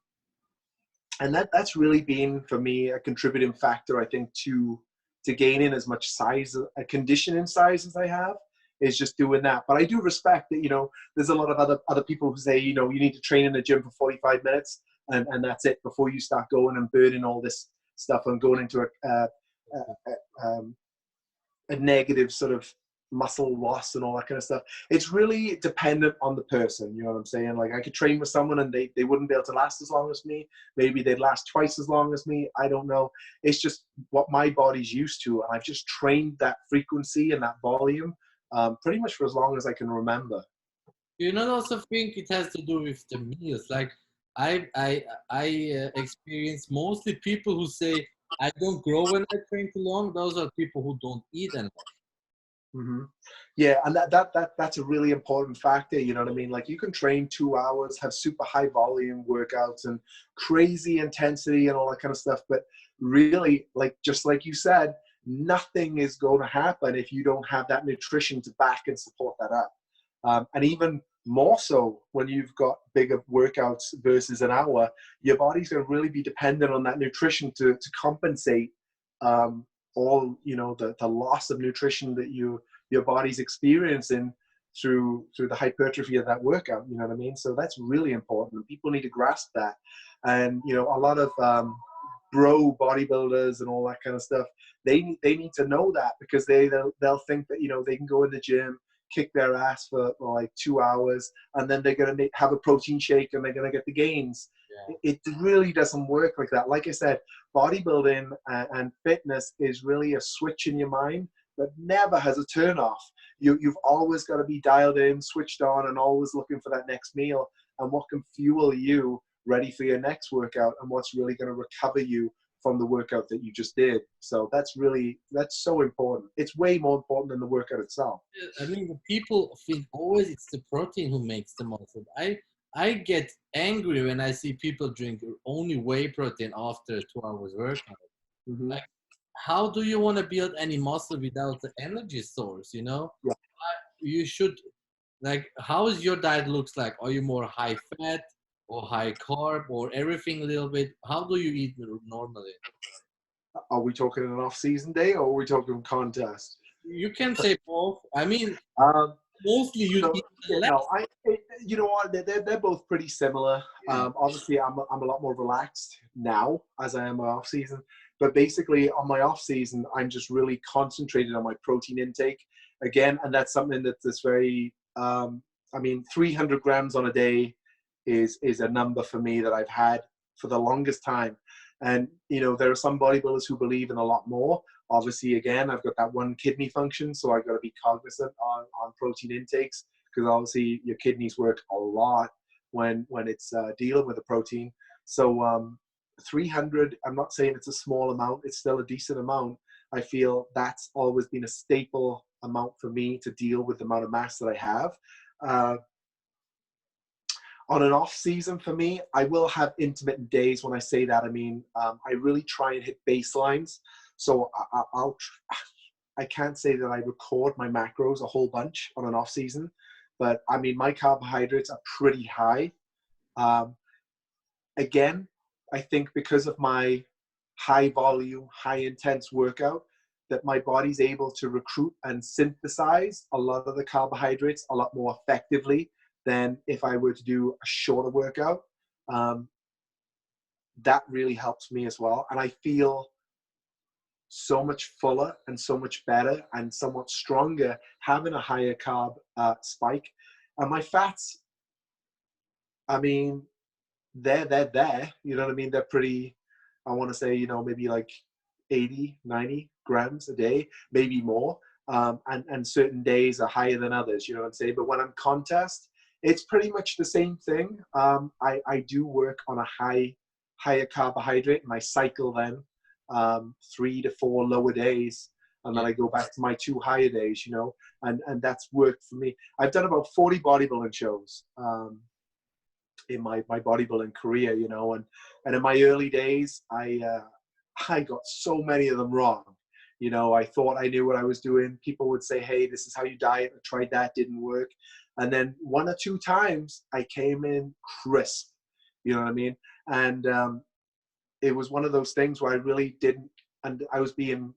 that's really been, for me, a contributing factor, I think, to gaining as much size, a conditioning size as I have, is just doing that. But I do respect that, you know, there's a lot of other people who say, you know, you need to train in the gym for 45 minutes and that's it before you start going and burning all this stuff and going into a negative sort of muscle loss and all that kind of stuff. It's really dependent on the person, you know what I'm saying? Like, I could train with someone and they wouldn't be able to last as long as me. Maybe they'd last twice as long as me. I don't know. It's just what my body's used to. And I've just trained that frequency and that volume pretty much for as long as I can remember. You not also think it has to do with the meals? Like, I experience mostly people who say, I don't grow when I train too long. Those are people who don't eat enough. Mm-hmm. Yeah, and that's a really important factor, you know what I mean? Like, you can train 2 hours, have super high volume workouts and crazy intensity and all that kind of stuff, but really, like, just like you said, nothing is going to happen if you don't have that nutrition to back and support that up. And even more so when you've got bigger workouts versus an hour, your body's going to really be dependent on that nutrition to compensate all, you know, the loss of nutrition that your body's experiencing through the hypertrophy of that workout, you know what I mean? So that's really important, and people need to grasp that. And, you know, a lot of bro bodybuilders and all that kind of stuff, they need to know that, because they'll think that, you know, they can go in the gym, kick their ass for like 2 hours, and then they're going to have a protein shake and they're going to get the gains. Yeah. It really doesn't work like that. Like I said, bodybuilding and fitness is really a switch in your mind that never has a turn off. You've always got to be dialed in, switched on, and always looking for that next meal and what can fuel you ready for your next workout and what's really going to recover you from the workout that you just did. So that's so important. It's way more important than the workout itself. I mean, the people think always it's the protein who makes the muscle. I get angry when I see people drink only whey protein after a 2 hours workout. Mm-hmm. Like, how do you want to build any muscle without the energy source, you know? Yeah. You should, like, how is your diet looks like? Are you more high fat or high carb or everything a little bit? How do you eat normally? Are we talking an off-season day or are we talking contest? You can say both. I mean, mostly you eat less. No, you know what? They're both pretty similar. Yeah. Obviously, I'm a lot more relaxed now as I am my off season. But basically, on my off season, I'm just really concentrated on my protein intake again, and that's something that's very. I mean, 300 grams on a day is a number for me that I've had for the longest time. And, you know, there are some bodybuilders who believe in a lot more. Obviously, again, I've got that one kidney function, so I've got to be cognizant on protein intakes, because obviously your kidneys work a lot when it's dealing with the protein. So 300, I'm not saying it's a small amount, it's still a decent amount. I feel that's always been a staple amount for me to deal with the amount of mass that I have. On an off season for me, I will have intermittent days. When I say that, I mean, I really try and hit baselines. So I can't say that I record my macros a whole bunch on an off season, but I mean, my carbohydrates are pretty high. Again, I think because of my high volume, high intense workout, that my body's able to recruit and synthesize a lot of the carbohydrates a lot more effectively than if I were to do a shorter workout. That really helps me as well. And I feel so much fuller and so much better and somewhat stronger having a higher carb spike. And my fats, I mean, they're there, you know what I mean? They're pretty, I want to say, you know, maybe like 80, 90, grams a day, maybe more. And certain days are higher than others, you know what I'm saying? But when I'm contest, it's pretty much the same thing. I do work on a higher carbohydrate, and I cycle then 3 to 4 lower days, and then I go back to my 2 higher days, you know, and that's worked for me. I've done about 40 bodybuilding shows in my bodybuilding career, you know, and in my early days, I got so many of them wrong. You know, I thought I knew what I was doing. People would say, hey, this is how you diet. I tried that, didn't work. And then 1 or 2 times I came in crisp, you know what I mean? And it was one of those things where I really didn't, and I was given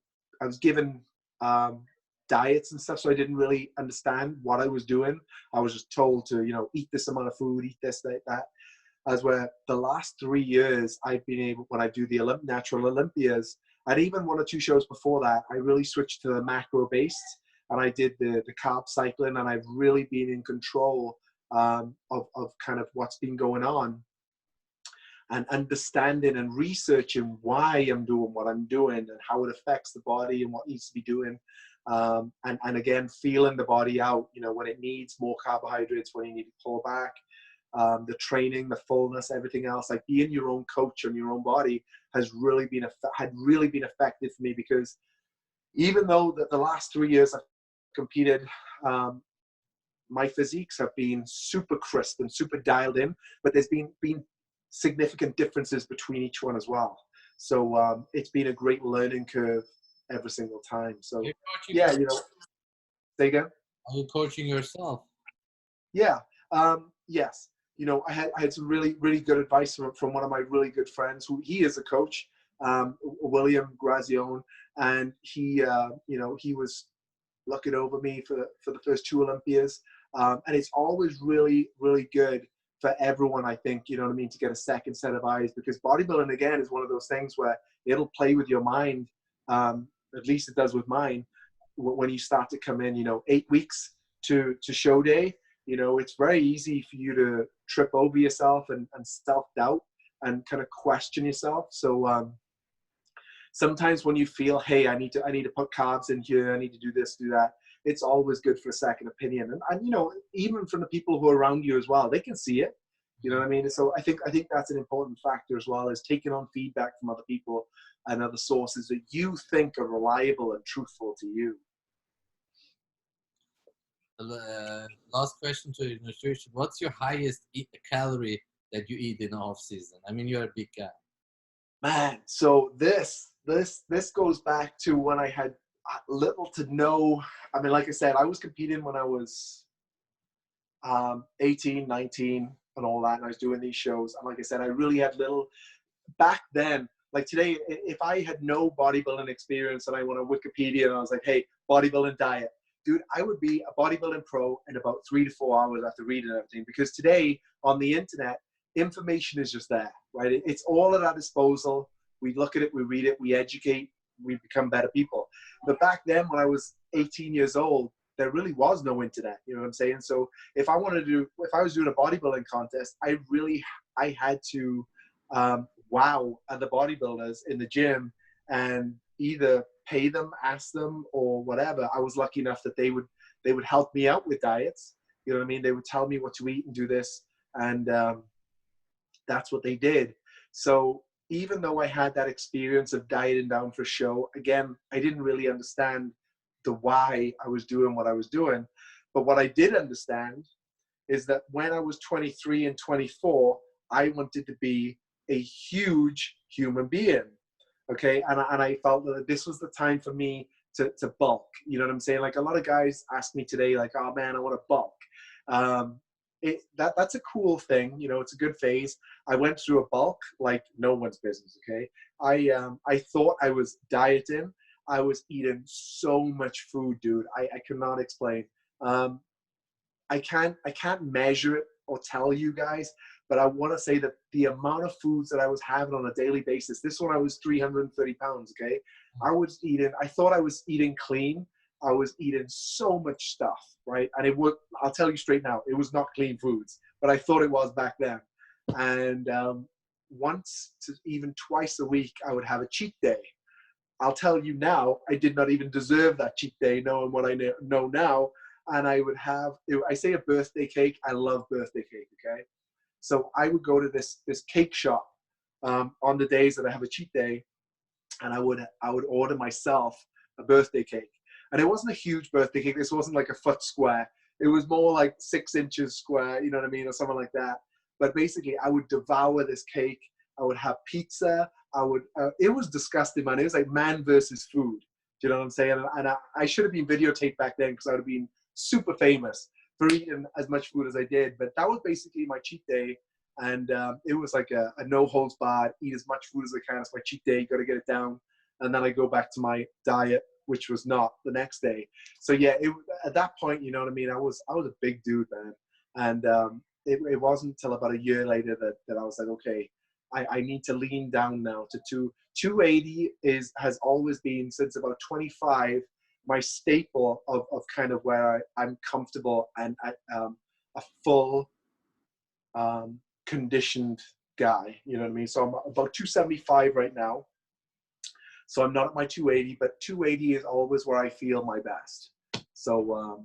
diets and stuff, so I didn't really understand what I was doing. I was just told to, you know, eat this amount of food, eat this, that. As where the last 3 years I've been able, when I do the natural Olympias, and even 1 or 2 shows before that, I really switched to the macro based, and I did the carb cycling, and I've really been in control of kind of what's been going on, and understanding and researching why I'm doing what I'm doing and how it affects the body and what needs to be doing. And again, feeling the body out, you know, when it needs more carbohydrates, when you need to pull back, the training, the fullness, everything else, like being your own coach on your own body had really been effective for me, because even though the last 3 years I've competed, my physiques have been super crisp and super dialed in, but there's been significant differences between each one as well. So it's been a great learning curve every single time. So yeah, you know, say again? Are you coaching yourself? Yeah. Yes. You know, I had some really, really good advice from one of my really good friends, who he is a coach, William Grazione, and he, you know, he was looking over me for the first 2 Olympias, and it's always really, really good for everyone, I think, you know what I mean, to get a second set of eyes, because bodybuilding, again, is one of those things where it'll play with your mind, at least it does with mine, when you start to come in, you know, 8 weeks to show day. You know, it's very easy for you to trip over yourself and self-doubt and kind of question yourself. So sometimes when you feel, hey, I need to put carbs in here, I need to do this, do that, it's always good for a second opinion. And you know, even from the people who are around you as well, they can see it. You know what I mean? So I think that's an important factor as well, is taking on feedback from other people and other sources that you think are reliable and truthful to you. Last question to your nutrition. What's your highest calorie that you eat in off season? I mean, you're a big guy. Man, so this goes back to when I had little to no, I mean, like I said, I was competing when I was 18, 19 and all that, and I was doing these shows. And like I said, I really had little back then. Like today, if I had no bodybuilding experience and I went on Wikipedia and I was like, hey, bodybuilding diet, dude, I would be a bodybuilding pro in about 3 to 4 hours after reading everything. Because today on the internet, information is just there, right? It's all at our disposal. We look at it, we read it, we educate, we become better people. But back then, when I was 18 years old, there really was no internet, you know what I'm saying? So if I was doing a bodybuilding contest, I had to wow other bodybuilders in the gym and either pay them, ask them, or whatever. I was lucky enough that they would help me out with diets. You know what I mean? They would tell me what to eat and do this. And that's what they did. So even though I had that experience of dieting down for show, again, I didn't really understand the why I was doing what I was doing. But what I did understand is that when I was 23 and 24, I wanted to be a huge human being. Okay. And I felt that this was the time for me to bulk. You know what I'm saying? Like a lot of guys ask me today, like, oh man, I want to bulk. That's a cool thing. You know, it's a good phase. I went through a bulk like no one's business. Okay. I thought I was dieting. I was eating so much food, dude. I cannot explain. I can't measure it or tell you guys, but I want to say that the amount of foods that I was having on a daily basis, this one I was 330 pounds, okay? I thought I was eating clean. I was eating so much stuff, right? And I'll tell you straight now, it was not clean foods, but I thought it was back then. And once to even twice a week, I would have a cheat day. I'll tell you now, I did not even deserve that cheat day, knowing what I know now. And I would have, I say a birthday cake. I love birthday cake. Okay. So I would go to this cake shop on the days that I have a cheat day, and I would order myself a birthday cake. And it wasn't a huge birthday cake. This wasn't like a foot square. It was more like 6 inches square, you know what I mean, or something like that. But basically, I would devour this cake. I would have pizza. It was disgusting, man. It was like man versus food. Do you know what I'm saying? And I should have been videotaped back then, because I would have been super famous for eating as much food as I did. But that was basically my cheat day. And it was like a no holds barred, eat as much food as I can. It's my cheat day, got to get it down. And then I go back to my diet, which was not the next day. So yeah, at that point, you know what I mean? I was a big dude, man. And it wasn't until about a year later that I was like, okay, I need to lean down now to 280 has always been, since about 25, my staple of kind of where I'm comfortable and at a full conditioned guy, you know what I mean? So I'm about 275 right now. So I'm not at my 280, but 280 is always where I feel my best. So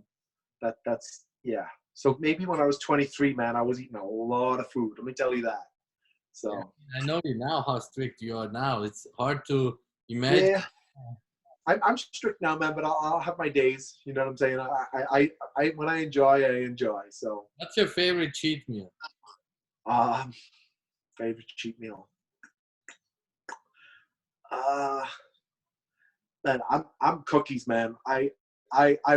that's yeah. So maybe when I was 23, man, I was eating a lot of food. Let me tell you that. So yeah, I know you now, how strict you are now. It's hard to imagine. yeah, I'm strict now, man. But I'll have my days. You know what I'm saying? I when I enjoy. So What's your favorite cheat meal? Favorite cheat meal. Man, I'm cookies, man. I'm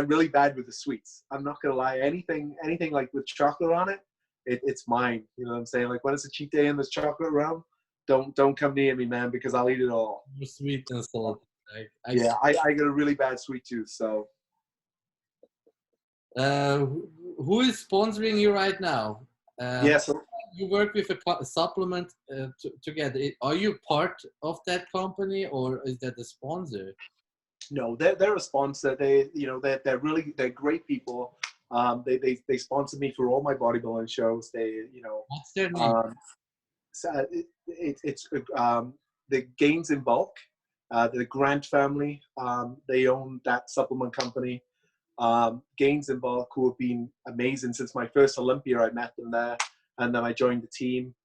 really bad with the sweets. I'm not gonna lie. Anything like with chocolate on it, it's mine. You know what I'm saying? Like when it's a cheat day and there's chocolate around, don't come near me, man, because I'll eat it all. You're sweet and salty. Yeah, I got a really bad sweet tooth. So who is sponsoring you right now? yeah, so You work with a supplement together. Are you part of that company, or is that a sponsor? no, they're a sponsor. They're great people. They sponsor me for all my bodybuilding shows. What's their name? So it's the Gains in Bulk, the Grant family. They own that supplement company. Gains in Bulk, who have been amazing since my first Olympia. I met them there, and then I joined the team.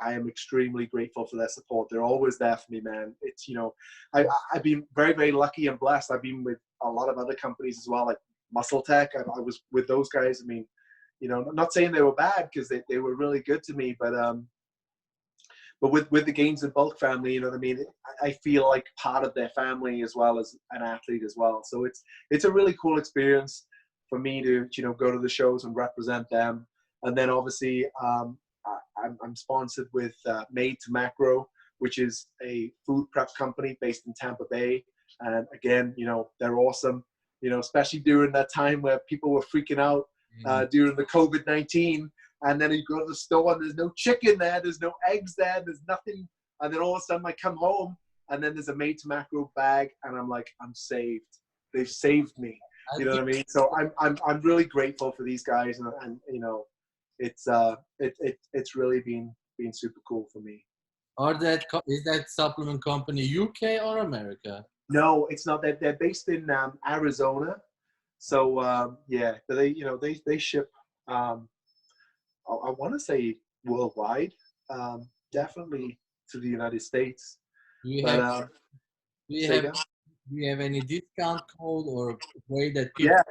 I am extremely grateful for their support. They're always there for me, man. It's, I've been very, very lucky and blessed. I've been with a lot of other companies as well, like Muscle Tech. I was with those guys. I mean, I'm not saying they were bad, because they were really good to me, but with the Gains and Bulk family, you know what I mean? I feel like part of their family as well as an athlete as well. So it's a really cool experience for me to, go to the shows and represent them. And then obviously, I'm sponsored with Made to Macro, which is a food prep company based in Tampa Bay. And again, they're awesome, especially during that time where people were freaking out during the COVID-19. And then you go to the store and there's no chicken there, there's no eggs there, there's nothing. And then all of a sudden I come home and then there's a Made to Macro bag, and I'm like, I'm saved. They've saved me. You know what I mean? So I'm really grateful for these guys, and it's really been super cool for me. Is that supplement company UK or America? No, it's not. They're based in Arizona. So yeah, but they ship. I want to say worldwide, definitely to the United States. Do you But have any discount code or way that people? Yeah,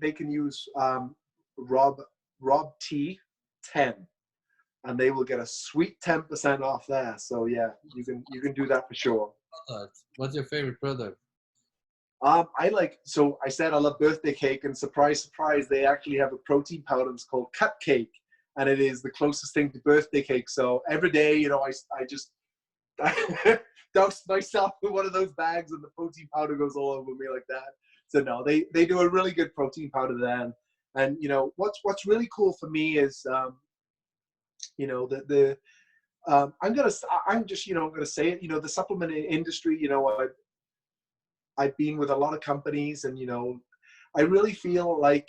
they can use Rob T10, and they will get a sweet 10% off there. So yeah, you can do that for sure. What's your favorite product? So I said I love birthday cake, and surprise, they actually have a protein powder. It's called Cupcake, and it is the closest thing to birthday cake. So every day, I just douse myself with one of those bags, and the protein powder goes all over me like that. So no, they do a really good protein powder then. And what's really cool for me is I'm gonna say it. The supplement industry. I've been with a lot of companies, and I really feel like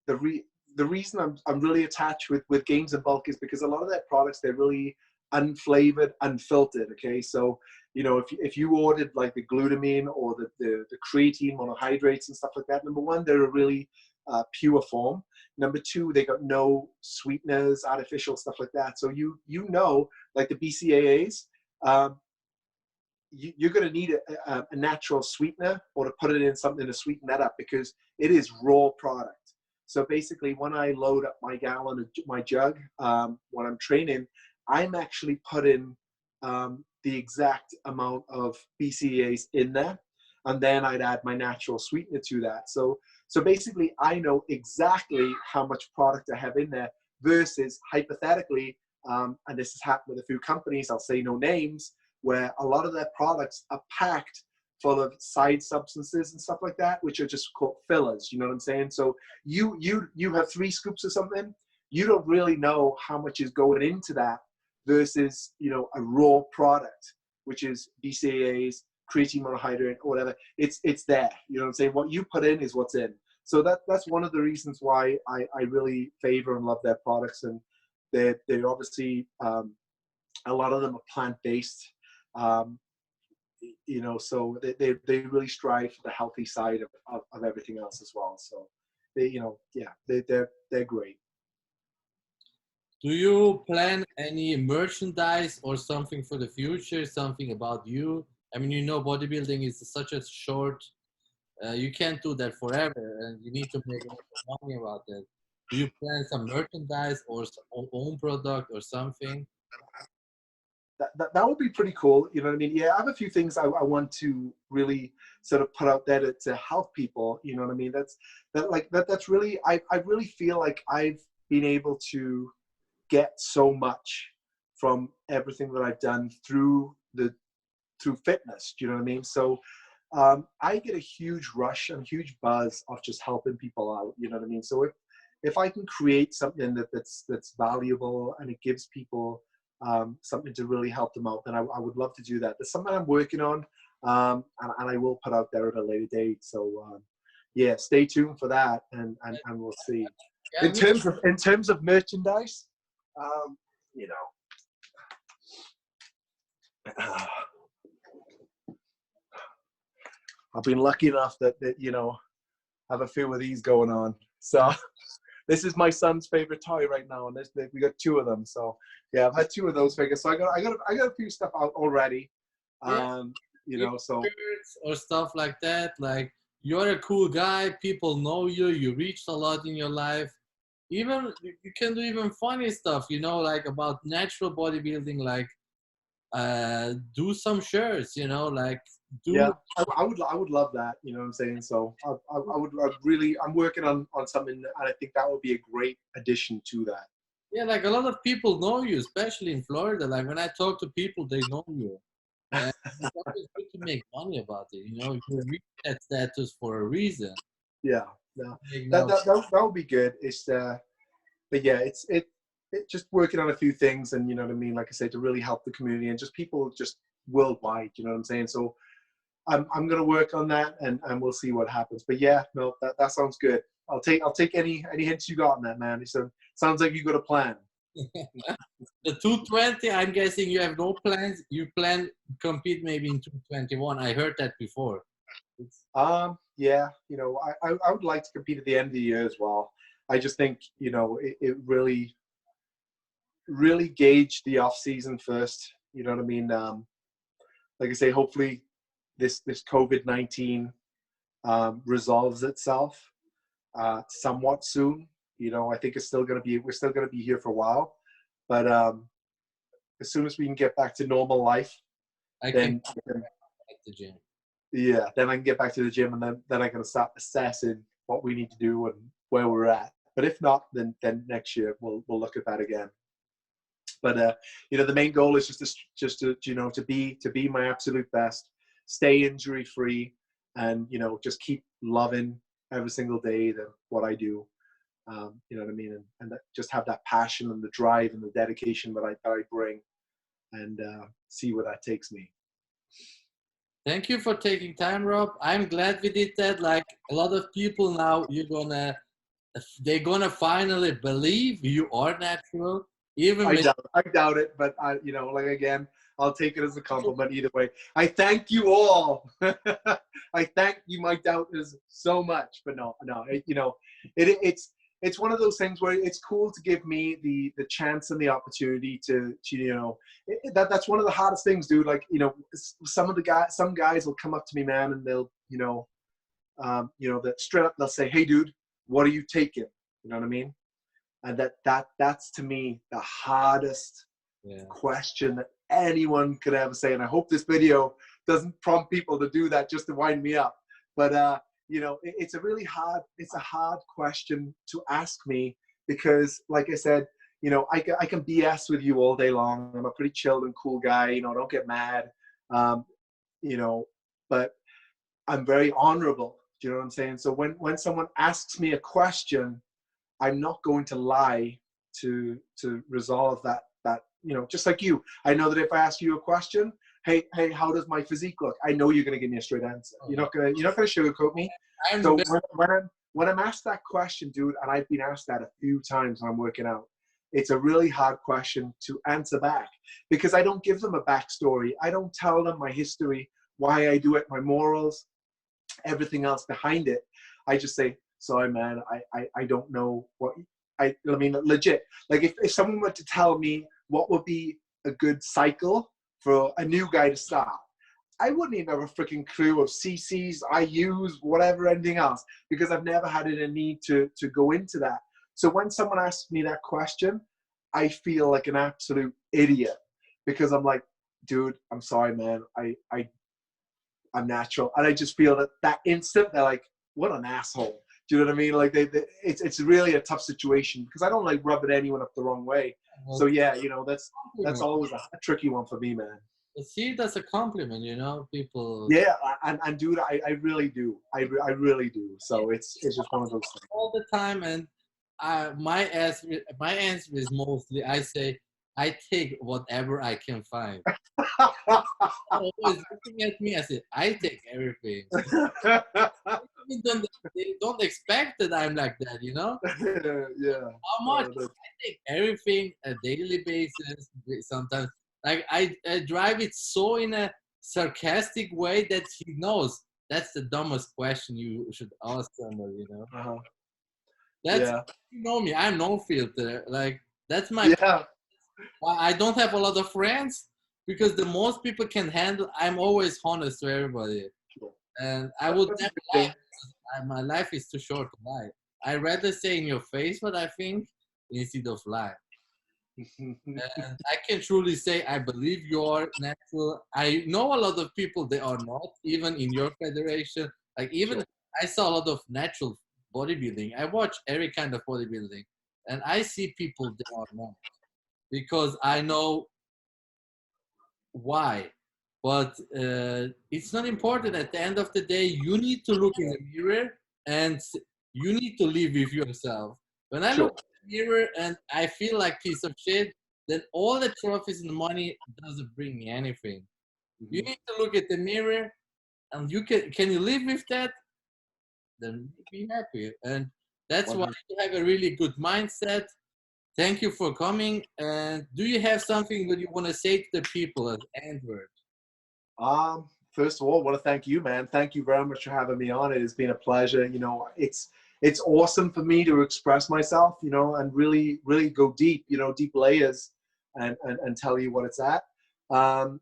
the reason I'm really attached with Gains and Bulk is because a lot of their products, they're really unflavored, unfiltered. Okay, so if you ordered like the glutamine or the creatine monohydrates and stuff like that, number one, they're a really pure form. Number two, they got no sweeteners, artificial stuff like that. So like the BCAAs, you're going to need a natural sweetener or to put it in something to sweeten that up, because it is raw product. So basically, when I load up my gallon of my jug, when I'm training, I'm actually putting the exact amount of BCAAs in there, and then I'd add my natural sweetener to that. So basically, I know exactly how much product I have in there, versus hypothetically, and this has happened with a few companies, I'll say no names, where a lot of their products are packed full of side substances and stuff like that, which are just called fillers. You know what I'm saying? So you have 3 scoops or something, you don't really know how much is going into that, versus, a raw product, which is BCAAs, creatine monohydrate, or whatever. It's there. You know what I'm saying? What you put in is what's in. So that's one of the reasons why I really favor and love their products. And they're obviously, a lot of them are plant-based. So they really strive for the healthy side of everything else as well. So they're great. Do you plan any merchandise or something for the future? Something about you? I mean, bodybuilding is such a short. You can't do that forever, and you need to make a lot of money about that. Do you plan some merchandise or some own product or something? That would be pretty cool. You know what I mean? Yeah, I have a few things I want to really sort of put out there to help people. You know what I mean? That's really, I really feel like I've been able to get so much from everything that I've done through fitness. Do you know what I mean? So I get a huge rush and huge buzz of just helping people out. You know what I mean? So if I can create something that's valuable and it gives people something to really help them out, then I would love to do that. There's something I'm working on, and I will put out there at a later date. So yeah, stay tuned for that, and we'll see. Yeah, In terms of merchandise, I've been lucky enough that have a few of these going on. So this is my son's favorite toy right now, and we got 2 of them. So yeah, I've had 2 of those figures. So I got a few stuff out already. So or stuff like that. Like, you're a cool guy. People know you. You reached a lot in your life. Even you can do even funny stuff. Like about natural bodybuilding. Like, do some shirts. Like do. Yeah, I would love that. You know what I'm saying? So I'm working on something, and I think that would be a great addition to that. Yeah, like a lot of people know you, especially in Florida. Like when I talk to people, they know you. And it's always good to make money about it. You reach that status for a reason. Yeah, that would be good. But yeah, it's just working on a few things, and you know what I mean. Like I said, to really help the community and just people just worldwide. You know what I'm saying? So I'm gonna work on that, and we'll see what happens. But yeah, no, that sounds good. I'll take any hints you got on that, man. So sounds like you got a plan. The 220, I'm guessing you have no plans. You plan to compete maybe in 221. I heard that before. Yeah, I would like to compete at the end of the year as well. I just think it really gauge the off season first. You know what I mean? Like I say, hopefully this COVID-19 resolves itself somewhat soon. I think we're still going to be here for a while, but as soon as we can get back to normal life, then at the gym. Yeah, then I can get back to the gym, and then I can start assessing what we need to do and where we're at. But if not, then next year we'll look at that again. But the main goal is just to be my absolute best, stay injury free, and just keep loving every single day what I do. You know what I mean, and just have that passion and the drive and the dedication that I bring, and see where that takes me. Thank you for taking time, Rob. I'm glad we did that. Like a lot of people now, they're gonna finally believe you are natural. I doubt it, but like again, I'll take it as a compliment either way. I thank you all. I thank you, my doubters, so much. But no, it's one of those things where it's cool to give me the chance and the opportunity to that's one of the hardest things, dude. Like, some guys will come up to me, man, and they'll, that straight up, they'll say, "Hey, dude, what are you taking?" You know what I mean? And that's to me the hardest question that anyone could ever say. And I hope this video doesn't prompt people to do that just to wind me up. But it's a hard question to ask me, because, like I said, I can BS with you all day long. I'm a pretty chilled and cool guy. I don't get mad. But I'm very honorable. Do you know what I'm saying? So when someone asks me a question, I'm not going to lie to resolve that, just like you. I know that if I ask you a question, hey, how does my physique look? I know you're going to give me a straight answer. You're not going to sugarcoat me. So when I'm asked that question, dude, and I've been asked that a few times when I'm working out, it's a really hard question to answer back, because I don't give them a backstory. I don't tell them my history, why I do it, my morals, everything else behind it. I just say, sorry, man, I don't know what I mean, legit. Like, if someone were to tell me what would be a good cycle for a new guy to start, I wouldn't even have a freaking clue of CCs, IUs, whatever, anything else, because I've never had a need to go into that. So when someone asks me that question, I feel like an absolute idiot, because I'm like, dude, I'm sorry, man, I'm natural. And I just feel that instant, they're like, what an asshole. Do you know what I mean? Like, it's really a tough situation, because I don't like rubbing anyone up the wrong way. So yeah, that's always a tricky one for me, man. See, that's a compliment, people. Yeah, and dude, I really do. I really do. So it's just one of those things. All the time, and my answer is mostly, I say, I take whatever I can find. Always looking at me, I say, I take everything. They don't expect that I'm like that, Yeah. How much? I take everything a daily basis. Sometimes, like, I drive it so in a sarcastic way that he knows that's the dumbest question you should ask somebody, Uh-huh. That's, you know me, I'm no filter. Like, that's my. Yeah. I don't have a lot of friends, because the most people can handle, I'm always honest to everybody. And I would never lie. My life is too short to lie. I'd rather say in your face what I think instead of lie. And I can truly say I believe you're natural. I know a lot of people, they are not, even in your federation. Like, even I saw a lot of natural bodybuilding. I watch every kind of bodybuilding, and I see people that are not, because I know why. But it's not important. At the end of the day, you need to look in the mirror, and you need to live with yourself. When I look in the mirror and I feel like piece of shit, then all the trophies and money doesn't bring me anything. Mm-hmm. You need to look at the mirror, and can you live with that? Then be happy. And that's why you have a really good mindset. Thank you for coming. And do you have something that you want to say to the people as end word? First of all, I want to thank you, man. Thank you very much for having me on. It has been a pleasure. It's awesome for me to express myself, and really, really go deep, deep layers, and tell you what it's at. And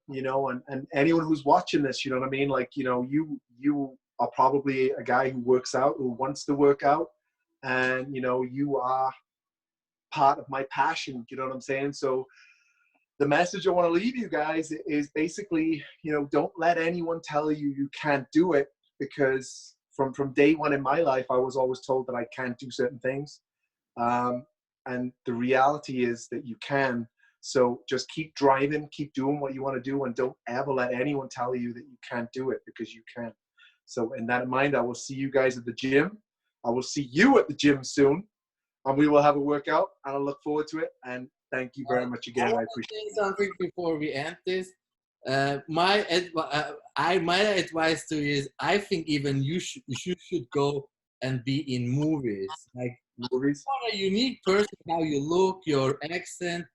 anyone who's watching this, you know what I mean? Like, you are probably a guy who works out, who wants to work out, and, you are part of my passion, you know what I'm saying? So the message I want to leave you guys is basically, don't let anyone tell you you can't do it, because from day one in my life, I was always told that I can't do certain things. And the reality is that you can. So just keep driving, keep doing what you want to do, and don't ever let anyone tell you that you can't do it, because you can. So in that in mind, I will see you guys at the gym. I will see you at the gym soon, and we will have a workout, and I look forward to it. And thank you very much again. I appreciate it. Something before we end this. My advice to you is, I think even you should go and be in movies. Like, movies. You are a unique person, how you look, your accent.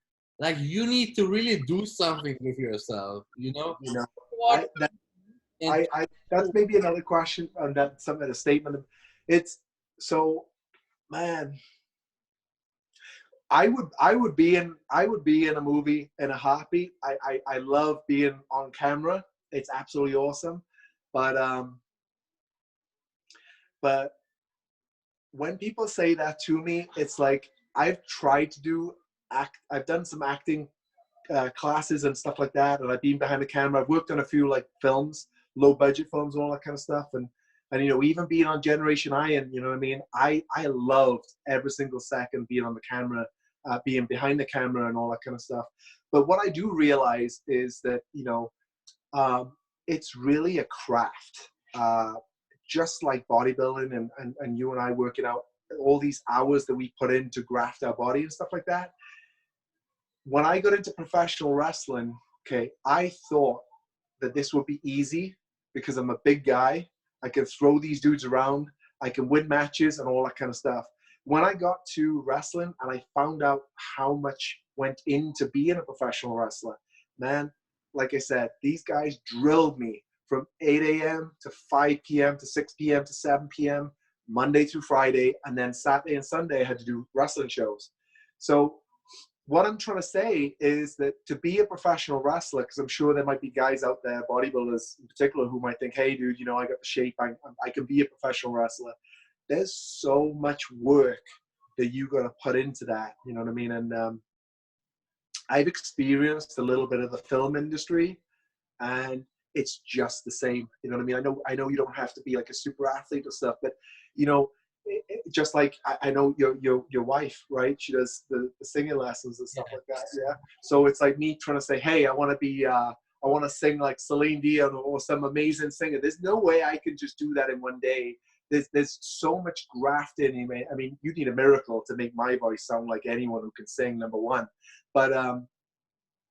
like you need to really do something with yourself, you know. You know, What? And that's maybe another question on that, something, a statement. It's so, man, I would be in a movie in a heartbeat. I love being on camera. It's absolutely awesome. But when people say that to me, it's like I've tried to do I've done some acting classes and stuff like that, and I've been behind the camera. I've worked on a few like films, low budget films and all that kind of stuff, and you know, even being on Generation Iron, you know what I mean, I loved every single second being on the camera, being behind the camera and all that kind of stuff. But what I do realize is that, you know, it's really a craft, just like bodybuilding and you and I working out, all these hours that we put in to graft our body and stuff like that. When I got into professional wrestling, okay, I thought that this would be easy because I'm a big guy. I can throw these dudes around. I can win matches and all that kind of stuff. When I got to wrestling and I found out how much went into being a professional wrestler, man, like I said, these guys drilled me from 8 a.m. to 5 p.m. to 6 p.m. to 7 p.m., Monday through Friday, and then Saturday and Sunday I had to do wrestling shows. So what I'm trying to say is that to be a professional wrestler, because I'm sure there might be guys out there, bodybuilders in particular, who might think, hey, dude, you know, I got the shape, I can be a professional wrestler. There's so much work that you got to put into that, you know what I mean? And I've experienced a little bit of the film industry, and it's just the same, you know what I mean? I know you don't have to be like a super athlete or stuff, but, you know, just like I know your wife, right? She does the singing lessons and stuff like that. Yeah. So it's like me trying to say, hey, I want to sing like Celine Dion or some amazing singer. There's no way I can just do that in one day. There's so much graft in me. I mean, you need a miracle to make my voice sound like anyone who can sing, number one. But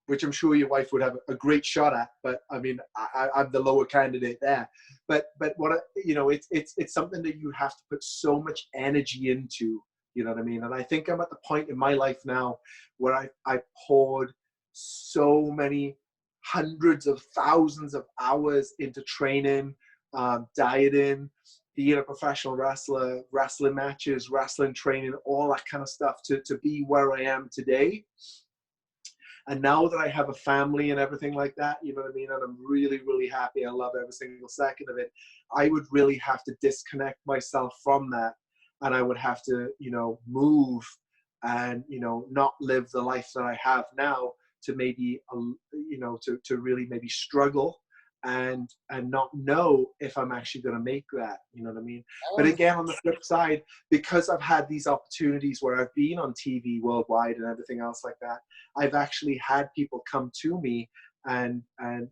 which I'm sure your wife would have a great shot at, but I mean, I'm the lower candidate there. But what you know, it's something that you have to put so much energy into, you know what I mean? And I think I'm at the point in my life now where I poured so many hundreds of thousands of hours into training, dieting, being a professional wrestler, wrestling matches, wrestling training, all that kind of stuff to be where I am today. And now that I have a family and everything like that, you know what I mean? And I'm really, really happy. I love every single second of it. I would really have to disconnect myself from that. And I would have to, you know, move and, you know, not live the life that I have now to maybe, you know, to really maybe struggle and not know if I'm actually going to make that, you know what I mean? But again, on the flip side, because I've had these opportunities where I've been on TV worldwide and everything else like that, I've actually had people come to me and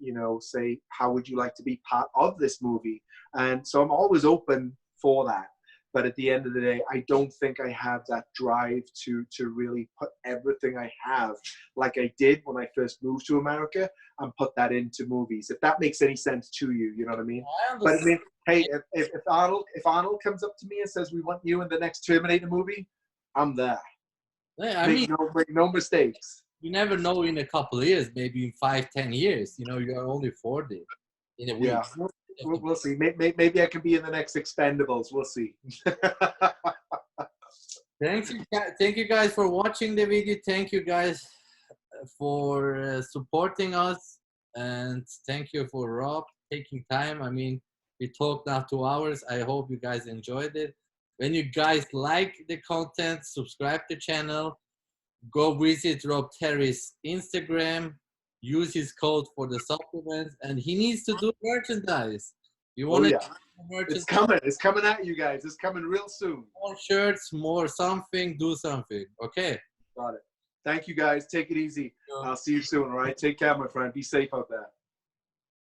you know, say, how would you like to be part of this movie? And so I'm always open for that. But at the end of the day, I don't think I have that drive to really put everything I have, like I did when I first moved to America, and put that into movies. If that makes any sense to you, you know what I mean? But I mean, hey, if Arnold comes up to me and says, we want you in the next Terminator movie, I'm there. Yeah, make no mistakes. You never know in a couple of years, maybe in 5-10 years, you know, you're only 40 in a week. Yeah. We'll see. Maybe I can be in the next Expendables. We'll see. Thank you guys for watching the video. Thank you guys for supporting us. And thank you for Rob taking time. I mean, we talked now 2 hours. I hope you guys enjoyed it. When you guys like the content, subscribe to the channel. Go visit Rob Terry's Instagram. Use his code for the supplements, and he needs to do merchandise. You want to? It's coming. It's coming at you guys. It's coming real soon. More shirts, more something. Do something. Okay. Got it. Thank you guys. Take it easy. I'll see you soon. All right. Take care, my friend. Be safe out there.